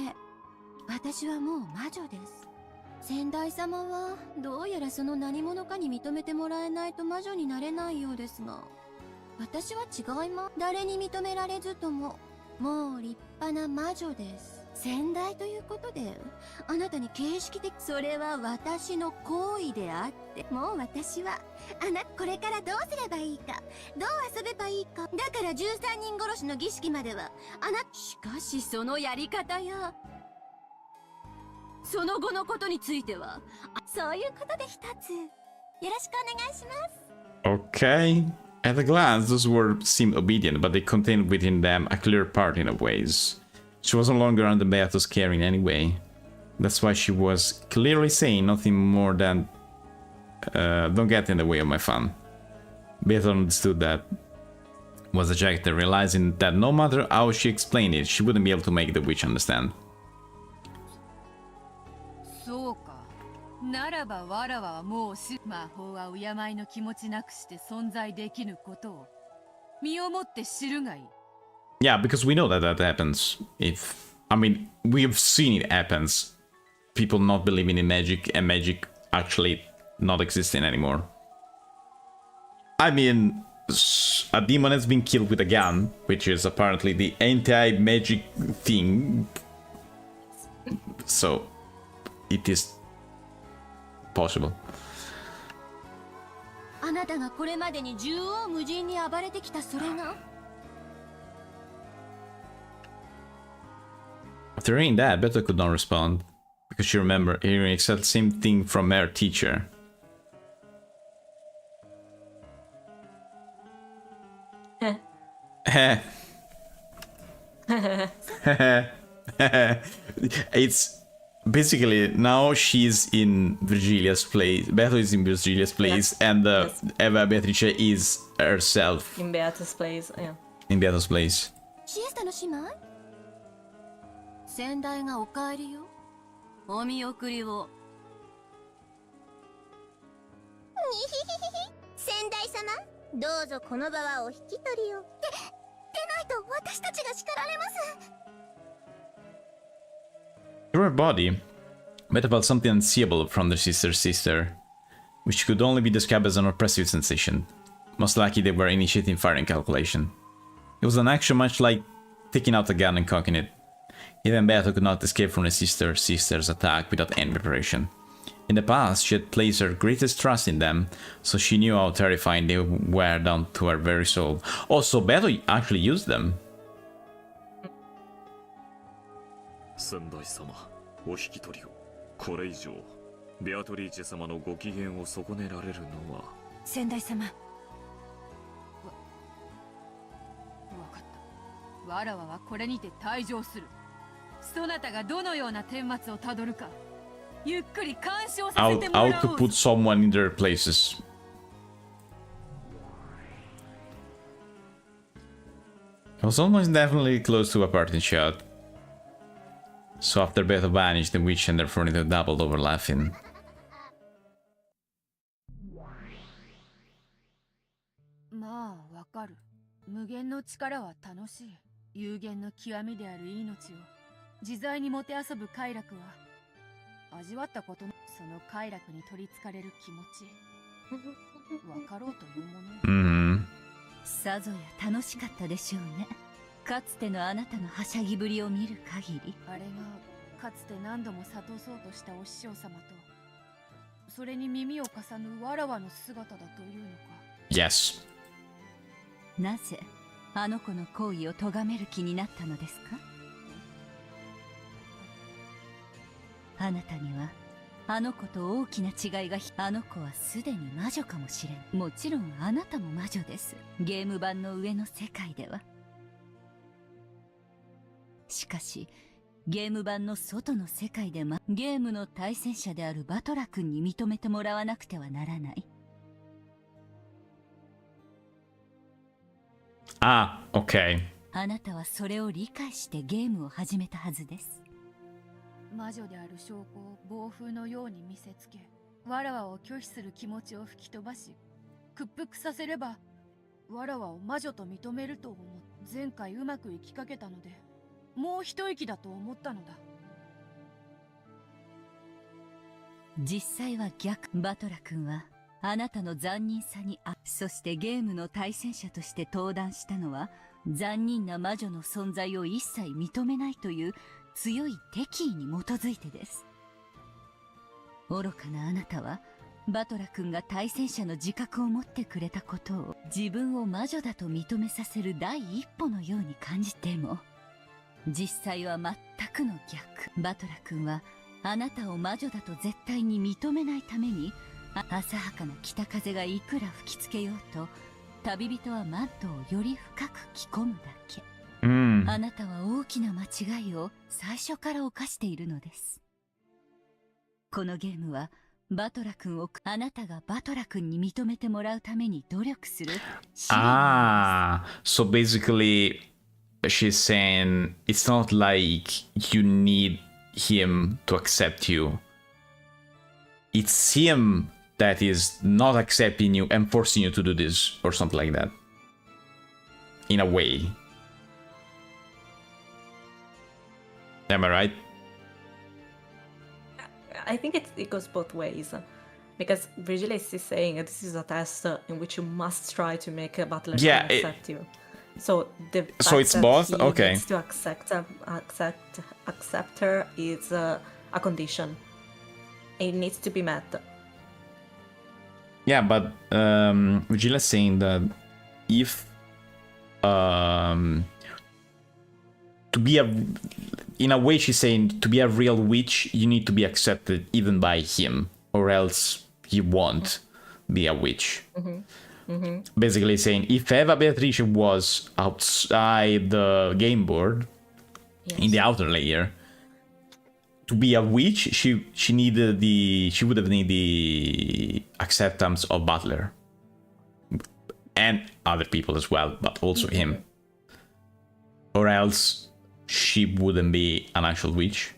私はもう魔女です。先代様はどうやらその何者かに認めてもらえないと魔女になれないようですが、私は違います。誰に認められずとも、もう立派な魔女です。先代ということで、あなたに形式的、それは私の行為であって、もう私は、これからどうすればいいか、どう遊べばいいか、だから13人殺しの儀式までは、しかしそのやり方や、その後のことについては、そういうことで一つ、よろしくお願いします。Okay. At a glance, those words seemed obedient, but they contained within them a clear parting of ways. She was no longer under Beato's care in any way. That's why she was clearly saying nothing more than, don't get in the way of my fun. Beato understood that, was dejected, realizing that no matter how she explained it, she wouldn't be able to make the witch understand. そうか。ならばわらわはもう魔法は敬いの気持ちなくして存在できぬことを身をもって知るがいい。Yeah, because we know that that happens. I mean, we've seen it happens. People not believing in magic and magic actually not existing anymore. I mean, a demon has been killed with a gun, which is apparently the anti-magic thing. So, it is possible. あなたがこれまでに縦横無尽に暴れてきたそれが After hearing that, Beto could not respond, because she remembered hearing exactly the same thing from her teacher. It's basically now she's in Virgilia's place. Beto is in Virgilia's place, yes. And Eva Beatrice is herself in Beato's place. Yeah. In Beato's place. シエスタの姉妹先代がお帰りよ。お見送りを。にひひひひ。先代様、どうぞこの場はお引き取りを。でないと私たちが叱られます。Through her body, Beta felt something unseeable from their sister's sister, which could only be described as an oppressive sensation. Most likely they were initiating firing calculation. It was an action much like taking out a gun and cocking it. Even Beato could not escape from the sister's attack without any preparation. In the past, she had placed her greatest trust in them, so she knew how terrifying they were down to her very soul. Also, Beato actually used them. 先代様、お引き取りを。これ以上、ベアトリーチェ様のご機嫌を損ねられるのは。先代様。わかった。わらわはこれにて退場する。そなたがどのような顛末をたどるか、ゆっくり鑑賞させてもらおう。How to put someone in their places. It was almost definitely close to a parting shot. So after Beto vanished, the witch and their furniture doubled over laughing. まあ、わかる。無限の力は楽しい。有限の極みである命を自在にもてあそぶ快楽は味わったことのその快楽に取りつかれる気持ちわかろうというもの。さぞや楽しかったでしょうね。かつてのあなたのはしゃぎぶりを見る限り。あれがかつて何度も諭そうとしたお師匠様と、それに耳を重ぬわらわの姿だというのか。Yes. なぜあの子の行為を咎める気になったのですか？あなたにはあの子と大きな違いが。あの子はすでに魔女かもしれん。もちろんあなたも魔女です。ゲーム版の上の世界では。しかしゲーム版の外の世界でゲームの対戦者であるバトラ君に認めてもらわなくてはならない。Ah, okay. あなたはそれを理解してゲームを始めたはずです。魔女である証拠を暴風のように見せつけ、わらわを拒否する気持ちを吹き飛ばし、屈服させればわらわを魔女と認めると思う。前回うまくいきかけたので、もう一息だと思ったのだ。実際は逆。バトラ君はあなたの残忍さにそしてゲームの対戦者として登壇したのは残忍な魔女の存在を一切認めないという強い敵意に基づいてです。愚かなあなたはバトラ君が対戦者の自覚を持ってくれたことを自分を魔女だと認めさせる第一歩のように感じても、実際は全くの逆。バトラ君はあなたを魔女だと絶対に認めないために、浅はかな北風がいくら吹きつけようと旅人はマントをより深く着込むだけ。あなたは大きな間違いを最初から犯しているのです。このゲームはバトラ君をあなたがバトラ君に認めてもらうために努力する。So basically she's saying it's not like you need him to accept you. It's him that is not accepting you and forcing you to do this or something like that. In a way. Am I right? I think it goes both ways. Because Virgilis is saying this is a test in which you must try to make a butler accept you. So the fact it's that both? he Okay. needs to accept her is a condition. It needs to be met. Yeah, but Virgilia is saying that if to be in a way she's saying to be a real witch you need to be accepted even by him, or else you won't be a witch. Basically saying if Eva Beatrice was outside the game board, in the outer layer, to be a witch she would have needed the acceptance of Butler and other people as well, but also him, or else she wouldn't be an actual witch.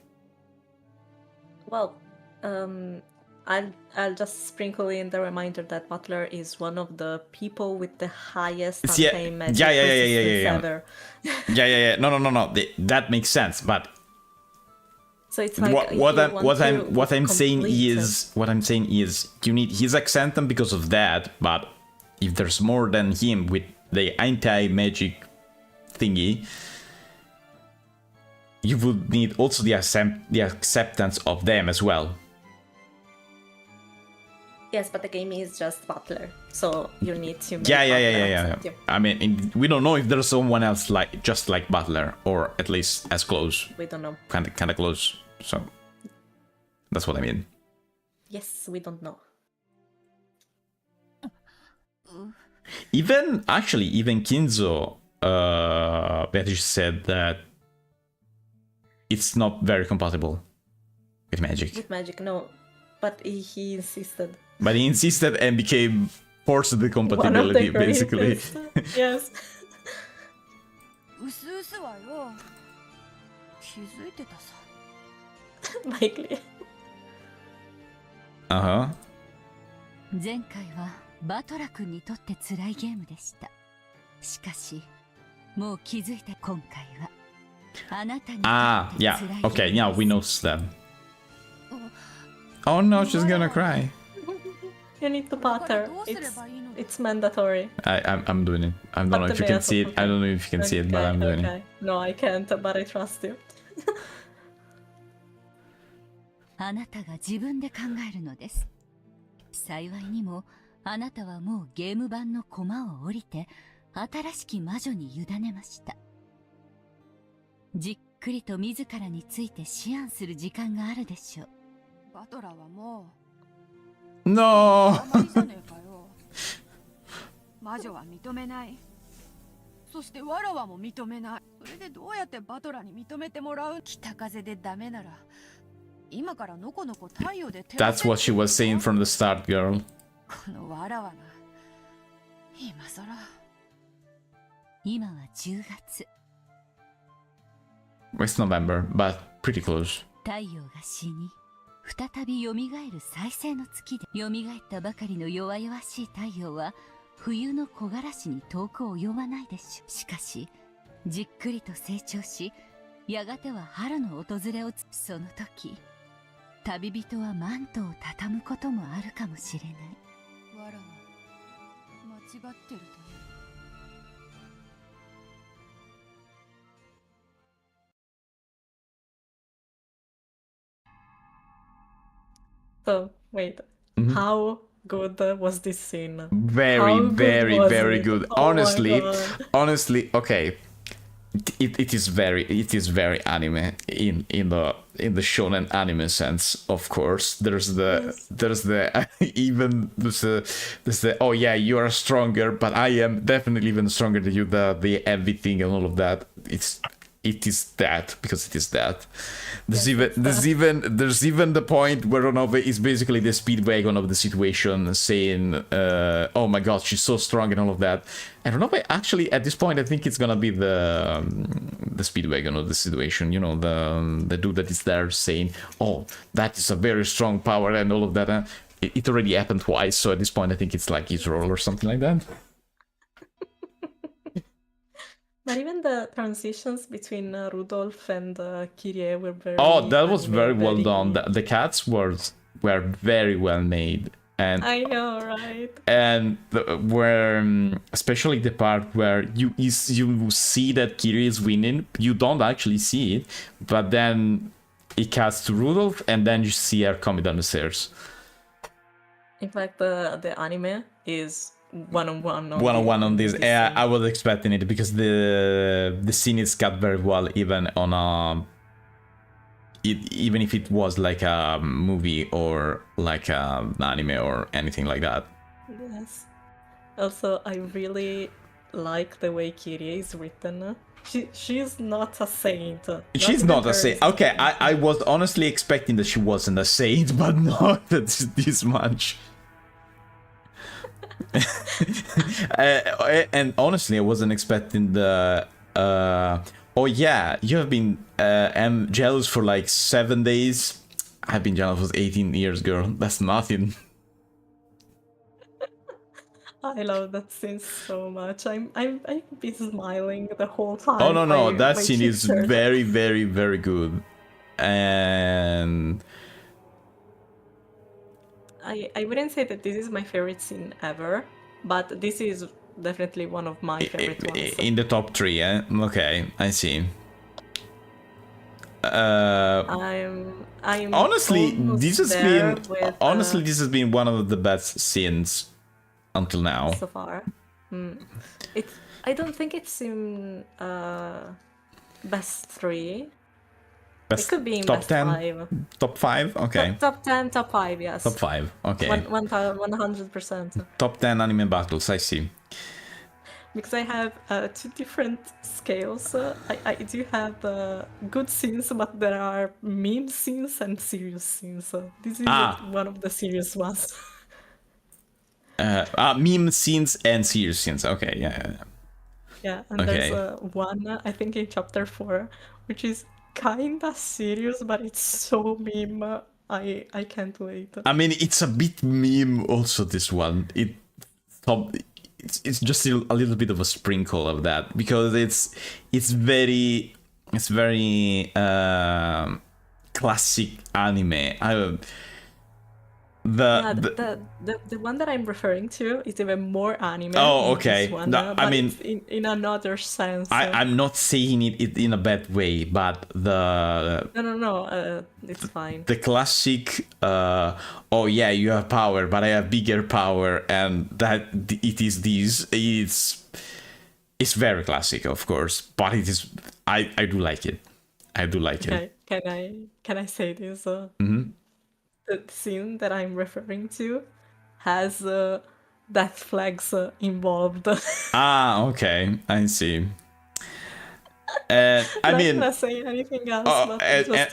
Well, I'll just sprinkle in the reminder that Butler is one of the people with the highest anti-magic resistance ever. No. That makes sense, but so it's like what I'm saying is you need his acceptance because of that. But if there's more than him with the anti-magic thingy, you would need also the acceptance of them as well. Yes, but the game is just Butler, so you need to make Yeah. I mean, we don't know if there's someone else just like Butler, or at least as close. We don't know. Kind of close. So that's what I mean. Yes, we don't know. Even Kinzo, Beatrice said that it's not very compatible with magic. With magic, no. But he insisted. But he insisted and became forced the compatibility, basically. Yes. Likely. 前回はバトラ君にとって辛いゲームでした。しかし、もう気づいて今回はあなたにとって辛いゲームです。Okay, yeah, we noticed that. Oh no, she's gonna cry. You need to butter. It's mandatory. I'm doing it. I don't know if you can see it. I don't know if you can see it, but I'm doing it. No, I can't, but I trust you. あなたが自分で考えるのです。幸いにもあなたはもうゲーム版の駒を降りて新しき魔女に委ねました。じっくりと自らについて思案する時間があるでしょう。バトラはもうNo じゃねえかよ。魔女は認めない。そしてわらわも認めない。それでどうやってバトラに認めてもらう？北風でダメなら今からのこのこ太陽で。That's what she was saying from the start, girl. このわらわが今さら。今は10月。It's November, but pretty close. 太陽が死に再び蘇る再生の月で、蘇ったばかりの弱々しい太陽は冬の木枯らしに遠く及ばないでしょう。しかしじっくりと成長し、やがては春の訪れをその時旅人はマントを畳むこともあるかもしれない。わらは間違ってるという。So wait, how good was this scene? Very, How good very, was very it? good. Oh my God. Honestly, okay. It is very anime in the shonen anime sense. Of course, there's the even there's the oh yeah, you are stronger, but I am definitely even stronger than you. The everything and all of that. It is that, because it is that. There's even the point where Ronove is basically the speedwagon of the situation, saying, "Oh my God, she's so strong" and all of that. And Ronove actually, at this point, I think it's gonna be the speedwagon of the situation. You know, the dude that is there saying, "Oh, that is a very strong power" and all of that. It already happened twice, so at this point, I think it's like his role or something like that. But even the transitions between Rudolph and Kyrie were very. Oh, that was very well very... done. The cats were very well made, and I know, right? And where, especially the part where you see that Kyrie is winning, you don't actually see it, but then it cuts to Rudolph, and then you see her coming down the stairs. In fact, the anime is one-on-one on this. Yeah, I was expecting it, because the scene is cut very well, even on even if it was like a movie or like an anime or anything like that. Yes. Also, I really like the way Kyrie is written. She's not a saint. She's not a saint. Okay, I was honestly expecting that she wasn't a saint, but not this much. And honestly, I wasn't expecting the oh yeah, you have been jealous for like 7 days. I've been jealous for 18 years, girl. That's nothing. I love that scene so much. I've been smiling the whole time. Oh no, that scene is very, very, very good. And I wouldn't say that this is my favorite scene ever, but this is definitely one of my favorite ones. In the top 3, eh? Okay, I see. I'm honestly, this has been one of the best scenes until now. So far. I don't think it's in best 3. It could be in top best 10? 5. Top 5? Okay. Top 10, top 5, yes. Top 5, okay. 100%. Top 10 anime battles, I see. Because I have 2 different scales. I do have good scenes, but there are meme scenes and serious scenes. So this is one of the serious ones. Meme scenes and serious scenes. Okay, yeah. Yeah, and there's one, I think in chapter 4, which is kinda serious, but it's so meme. I can't wait. I mean, it's a bit meme also, this one. It's just a little bit of a sprinkle of that, because it's very classic anime. The one that I'm referring to is even more anime. Oh, okay. Than this one, No, I mean, in another sense. I'm not saying it in a bad way, but No, it's fine. The classic, oh yeah, you have power, but I have bigger power, and that it is this. It's very classic, of course, but it is. I do like it. I do like it. Can I say this? Mm-hmm. The scene that I'm referring to has death flags involved. Okay, I see. I mean, not say anything else.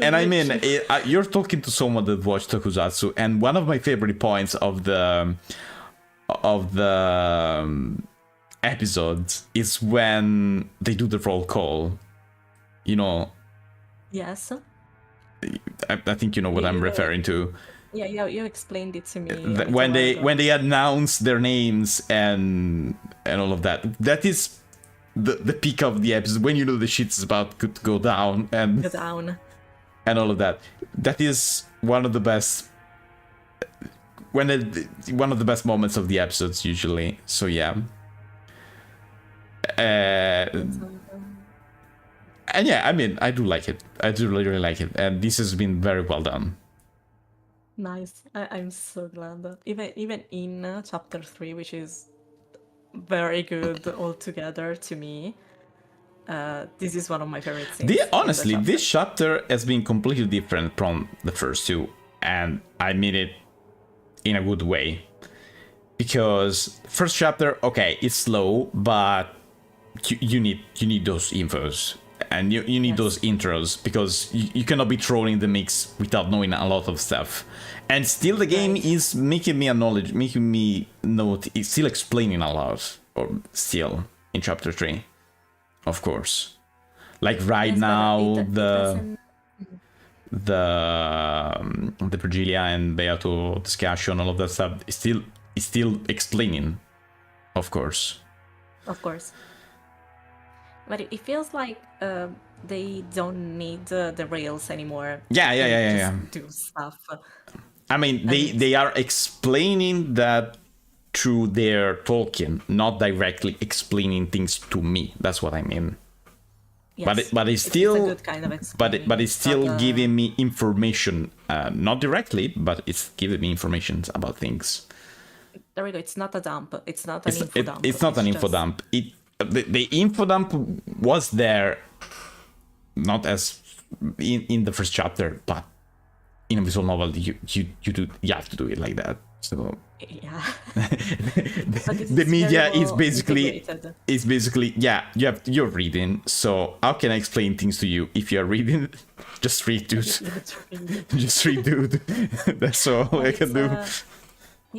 I mean, you're talking to someone that watched Tokusatsu, and one of my favorite points of the episodes is when they do the roll call. You know. Yes. I think you know what I'm referring to. Yeah, you explained it to me. When they announce their names and all of that. That is the peak of the episode, when you know the shit's about to go down and all of that. That is one of the best one of the best moments of the episodes usually. So yeah. And yeah, I mean, I do like it. I do really like it, and this has been very well done. Nice. I'm so glad. Even in chapter 3, which is very good altogether to me, this is one of my favorite scenes. Honestly, this chapter has been completely different from the first two, and I mean it in a good way. Because first chapter, okay, it's slow, but you need those infos. And you need those intros, because you cannot be thrown in the mix without knowing a lot of stuff. And still the game is making me know, it's still explaining a lot, or still in chapter 3, of course. Like right now, the Virgilia and Beato discussion, all of that stuff is still explaining, of course. Of course. But it feels like they don't need the rails anymore. Yeah. Do stuff. I mean, they are explaining that through their talking, not directly explaining things to me. That's what I mean. Yes, but it's still a good kind of but it's still giving me information, not directly, but it's giving me information about things. There we go. It's not a dump. It's not an info dump. It's not an info dump. The info dump was there, not as in the first chapter, but in a visual novel, you have to do it like that. So yeah, the media is basically you're reading. So how can I explain things to you if you're reading? Just read, dude. Just read, dude. That's all I can do.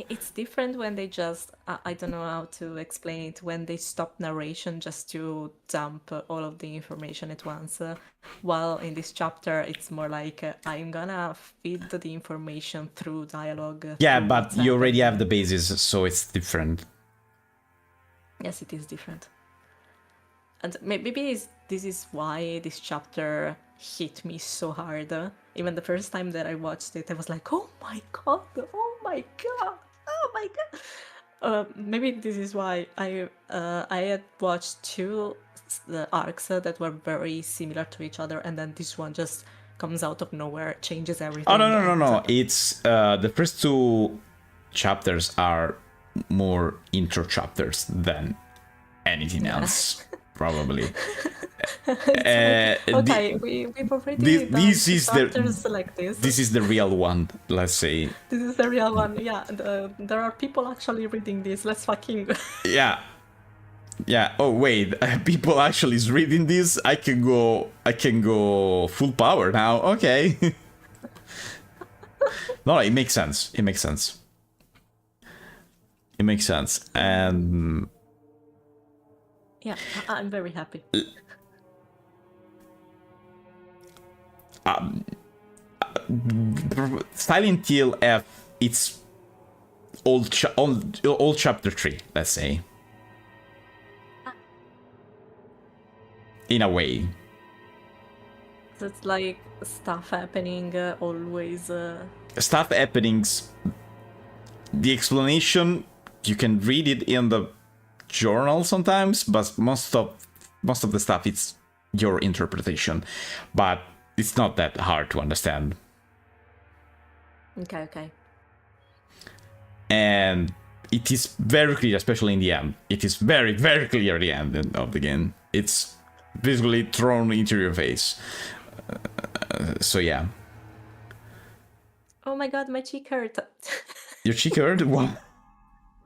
It's different when they just, I don't know how to explain it, when they stop narration just to dump all of the information at once. While in this chapter, it's more like, I'm gonna feed the information through dialogue. Yeah, but you already have the basis, so it's different. Yes, it is different. And maybe this is why this chapter hit me so hard. Even the first time that I watched it, I was like, oh my god, oh my god. Oh my god! Maybe this is why I had watched two arcs that were very similar to each other, and then this one just comes out of nowhere, changes everything. Oh no! It's the first two chapters are more intro chapters than anything else, probably. Okay, we've already done chapters like this. This is the real one, let's say. This is the real one, yeah. There are people actually reading this. Let's fucking... Yeah. Oh wait, people actually is reading this. I can go full power now. Okay. No, it makes sense. It makes sense. And yeah, I'm very happy. Silent Hill F, it's all chapter 3, let's say. In a way. So it's like stuff happening always. Stuff happenings. The explanation, you can read it in the journal sometimes, but most of the stuff, it's your interpretation. But it's not that hard to understand. Okay. And it is very clear, especially in the end. It is very, very clear at the end of the game. It's visually thrown into your face. So yeah. Oh my god, my cheek hurt. Your cheek hurt? What?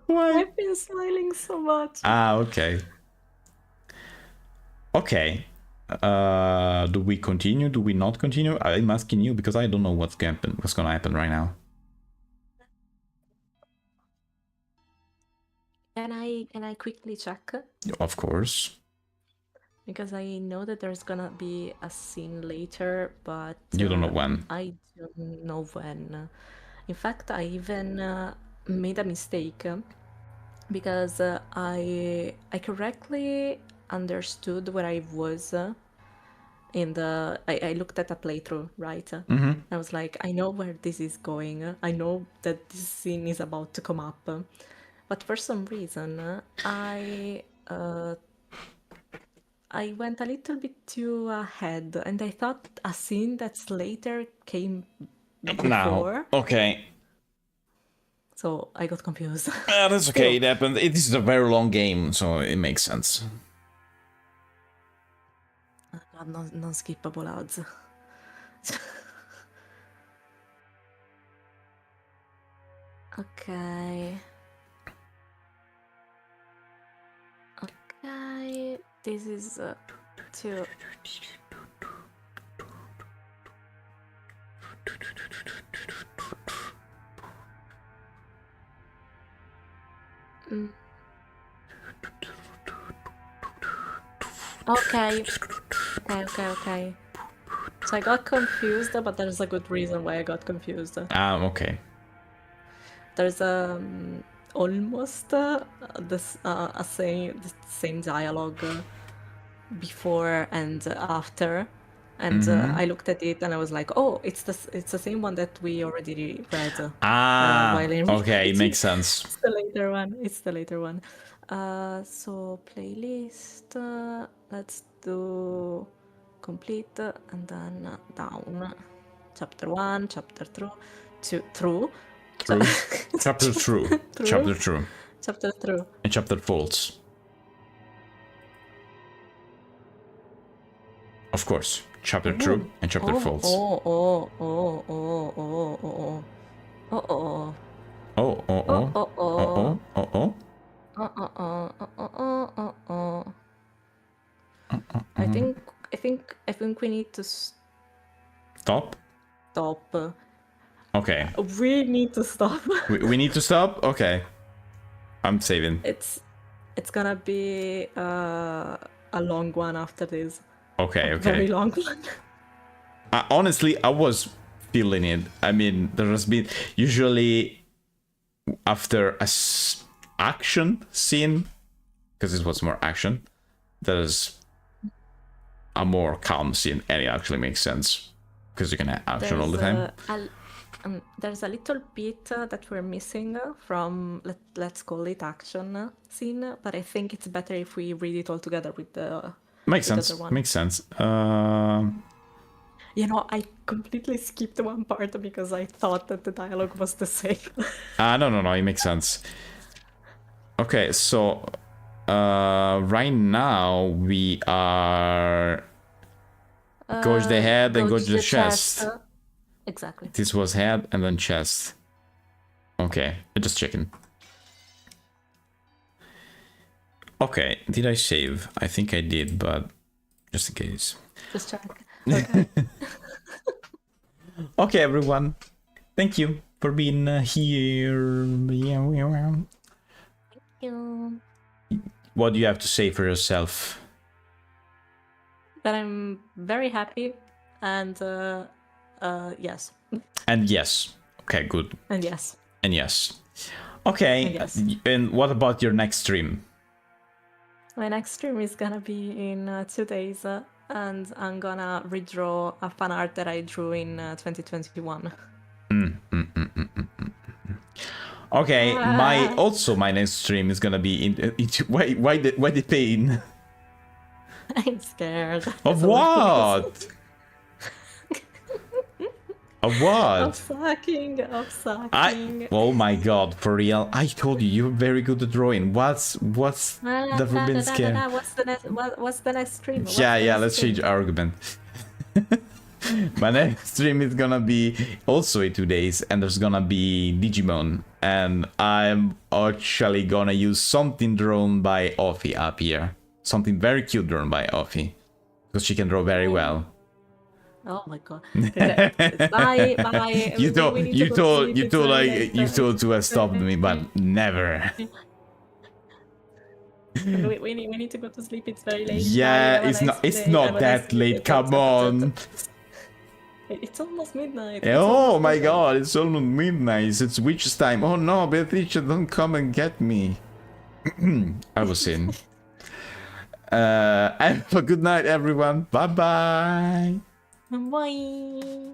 Why? I've been smiling so much. Okay. Okay. Do we continue? Do we not continue? I'm asking you because I don't know what's gonna happen right now. Can I quickly check? Of course. Because I know that there's gonna be a scene later, but you don't know when. I don't know when. In fact, I even made a mistake because I correctly understood where I was in the. I looked at a playthrough, right? Mm-hmm. I was like, I know where this is going. I know that this scene is about to come up, but for some reason, I went a little bit too ahead, and I thought a scene that's later came before. Now, okay. So I got confused. That's okay, it happened. It is a very long game, so it makes sense. God, non-skippable odds. Okay. Okay, this is two. Okay. Okay. So I got confused, but there's a good reason why I got confused. Okay. There's almost the same dialogue before and after, and I looked at it and I was like, oh, it's the same one that we already read. Okay, it makes sense. It's the later one. It's the later one. So playlist. Let's do complete and then down. Chapter 1, chapter 2, true. Chapter true. Chapter true. Chapter true. And chapter false. Of course. Chapter true and chapter false. Oh. I think we need to Stop? stop. Okay. We need to stop. We need to stop? Okay. I'm saving. It's gonna be a long one after this. Okay. Very long one. Honestly, I was feeling it. I mean, there has been usually after action scene, because it was more action, there's a more calm scene, and it actually makes sense because you can have action all the time. There's a little bit that we're missing from, let's call it action scene, but I think it's better if we read it all together with the Makes sense. other one. Makes sense. You know, I completely skipped one part because I thought that the dialogue was the same. No, it makes sense. Okay, so right now we are go to the head and go to the chest. Exactly. This was head and then chest. Okay, just checking. Okay, did I save? I think I did, but just in case. Just check. Okay. Okay, everyone. Thank you for being here. Thank you. What do you have to say for yourself? That I'm very happy and yes. And yes. Okay, good. And yes. And yes. Okay, And yes. And what about your next stream? My next stream is gonna be in 2 days, and I'm gonna redraw a fan art that I drew in 2021. Okay, my next stream is gonna be in why the pain? I'm scared. Of what? Of what? Of sucking. Oh my god, for real? I told you, you're very good at drawing. What's the forbidden scare? What's the next stream? Yeah, let's change argument. My next stream is gonna be also in 2 days, and there's gonna be Digimon, and I'm actually gonna use something drawn by Offie up here. Something very cute drawn by Offie, because she can draw very well. Oh my god. Bye. You told to have stopped me, but never. we need to go to sleep. It's very late. Yeah, it's not that late. Come on. It's almost midnight. Oh my god, it's almost midnight. It's witch's time. Oh no, Beatrice, don't come and get me. I was in. Have a good night, everyone. Bye bye. Bye.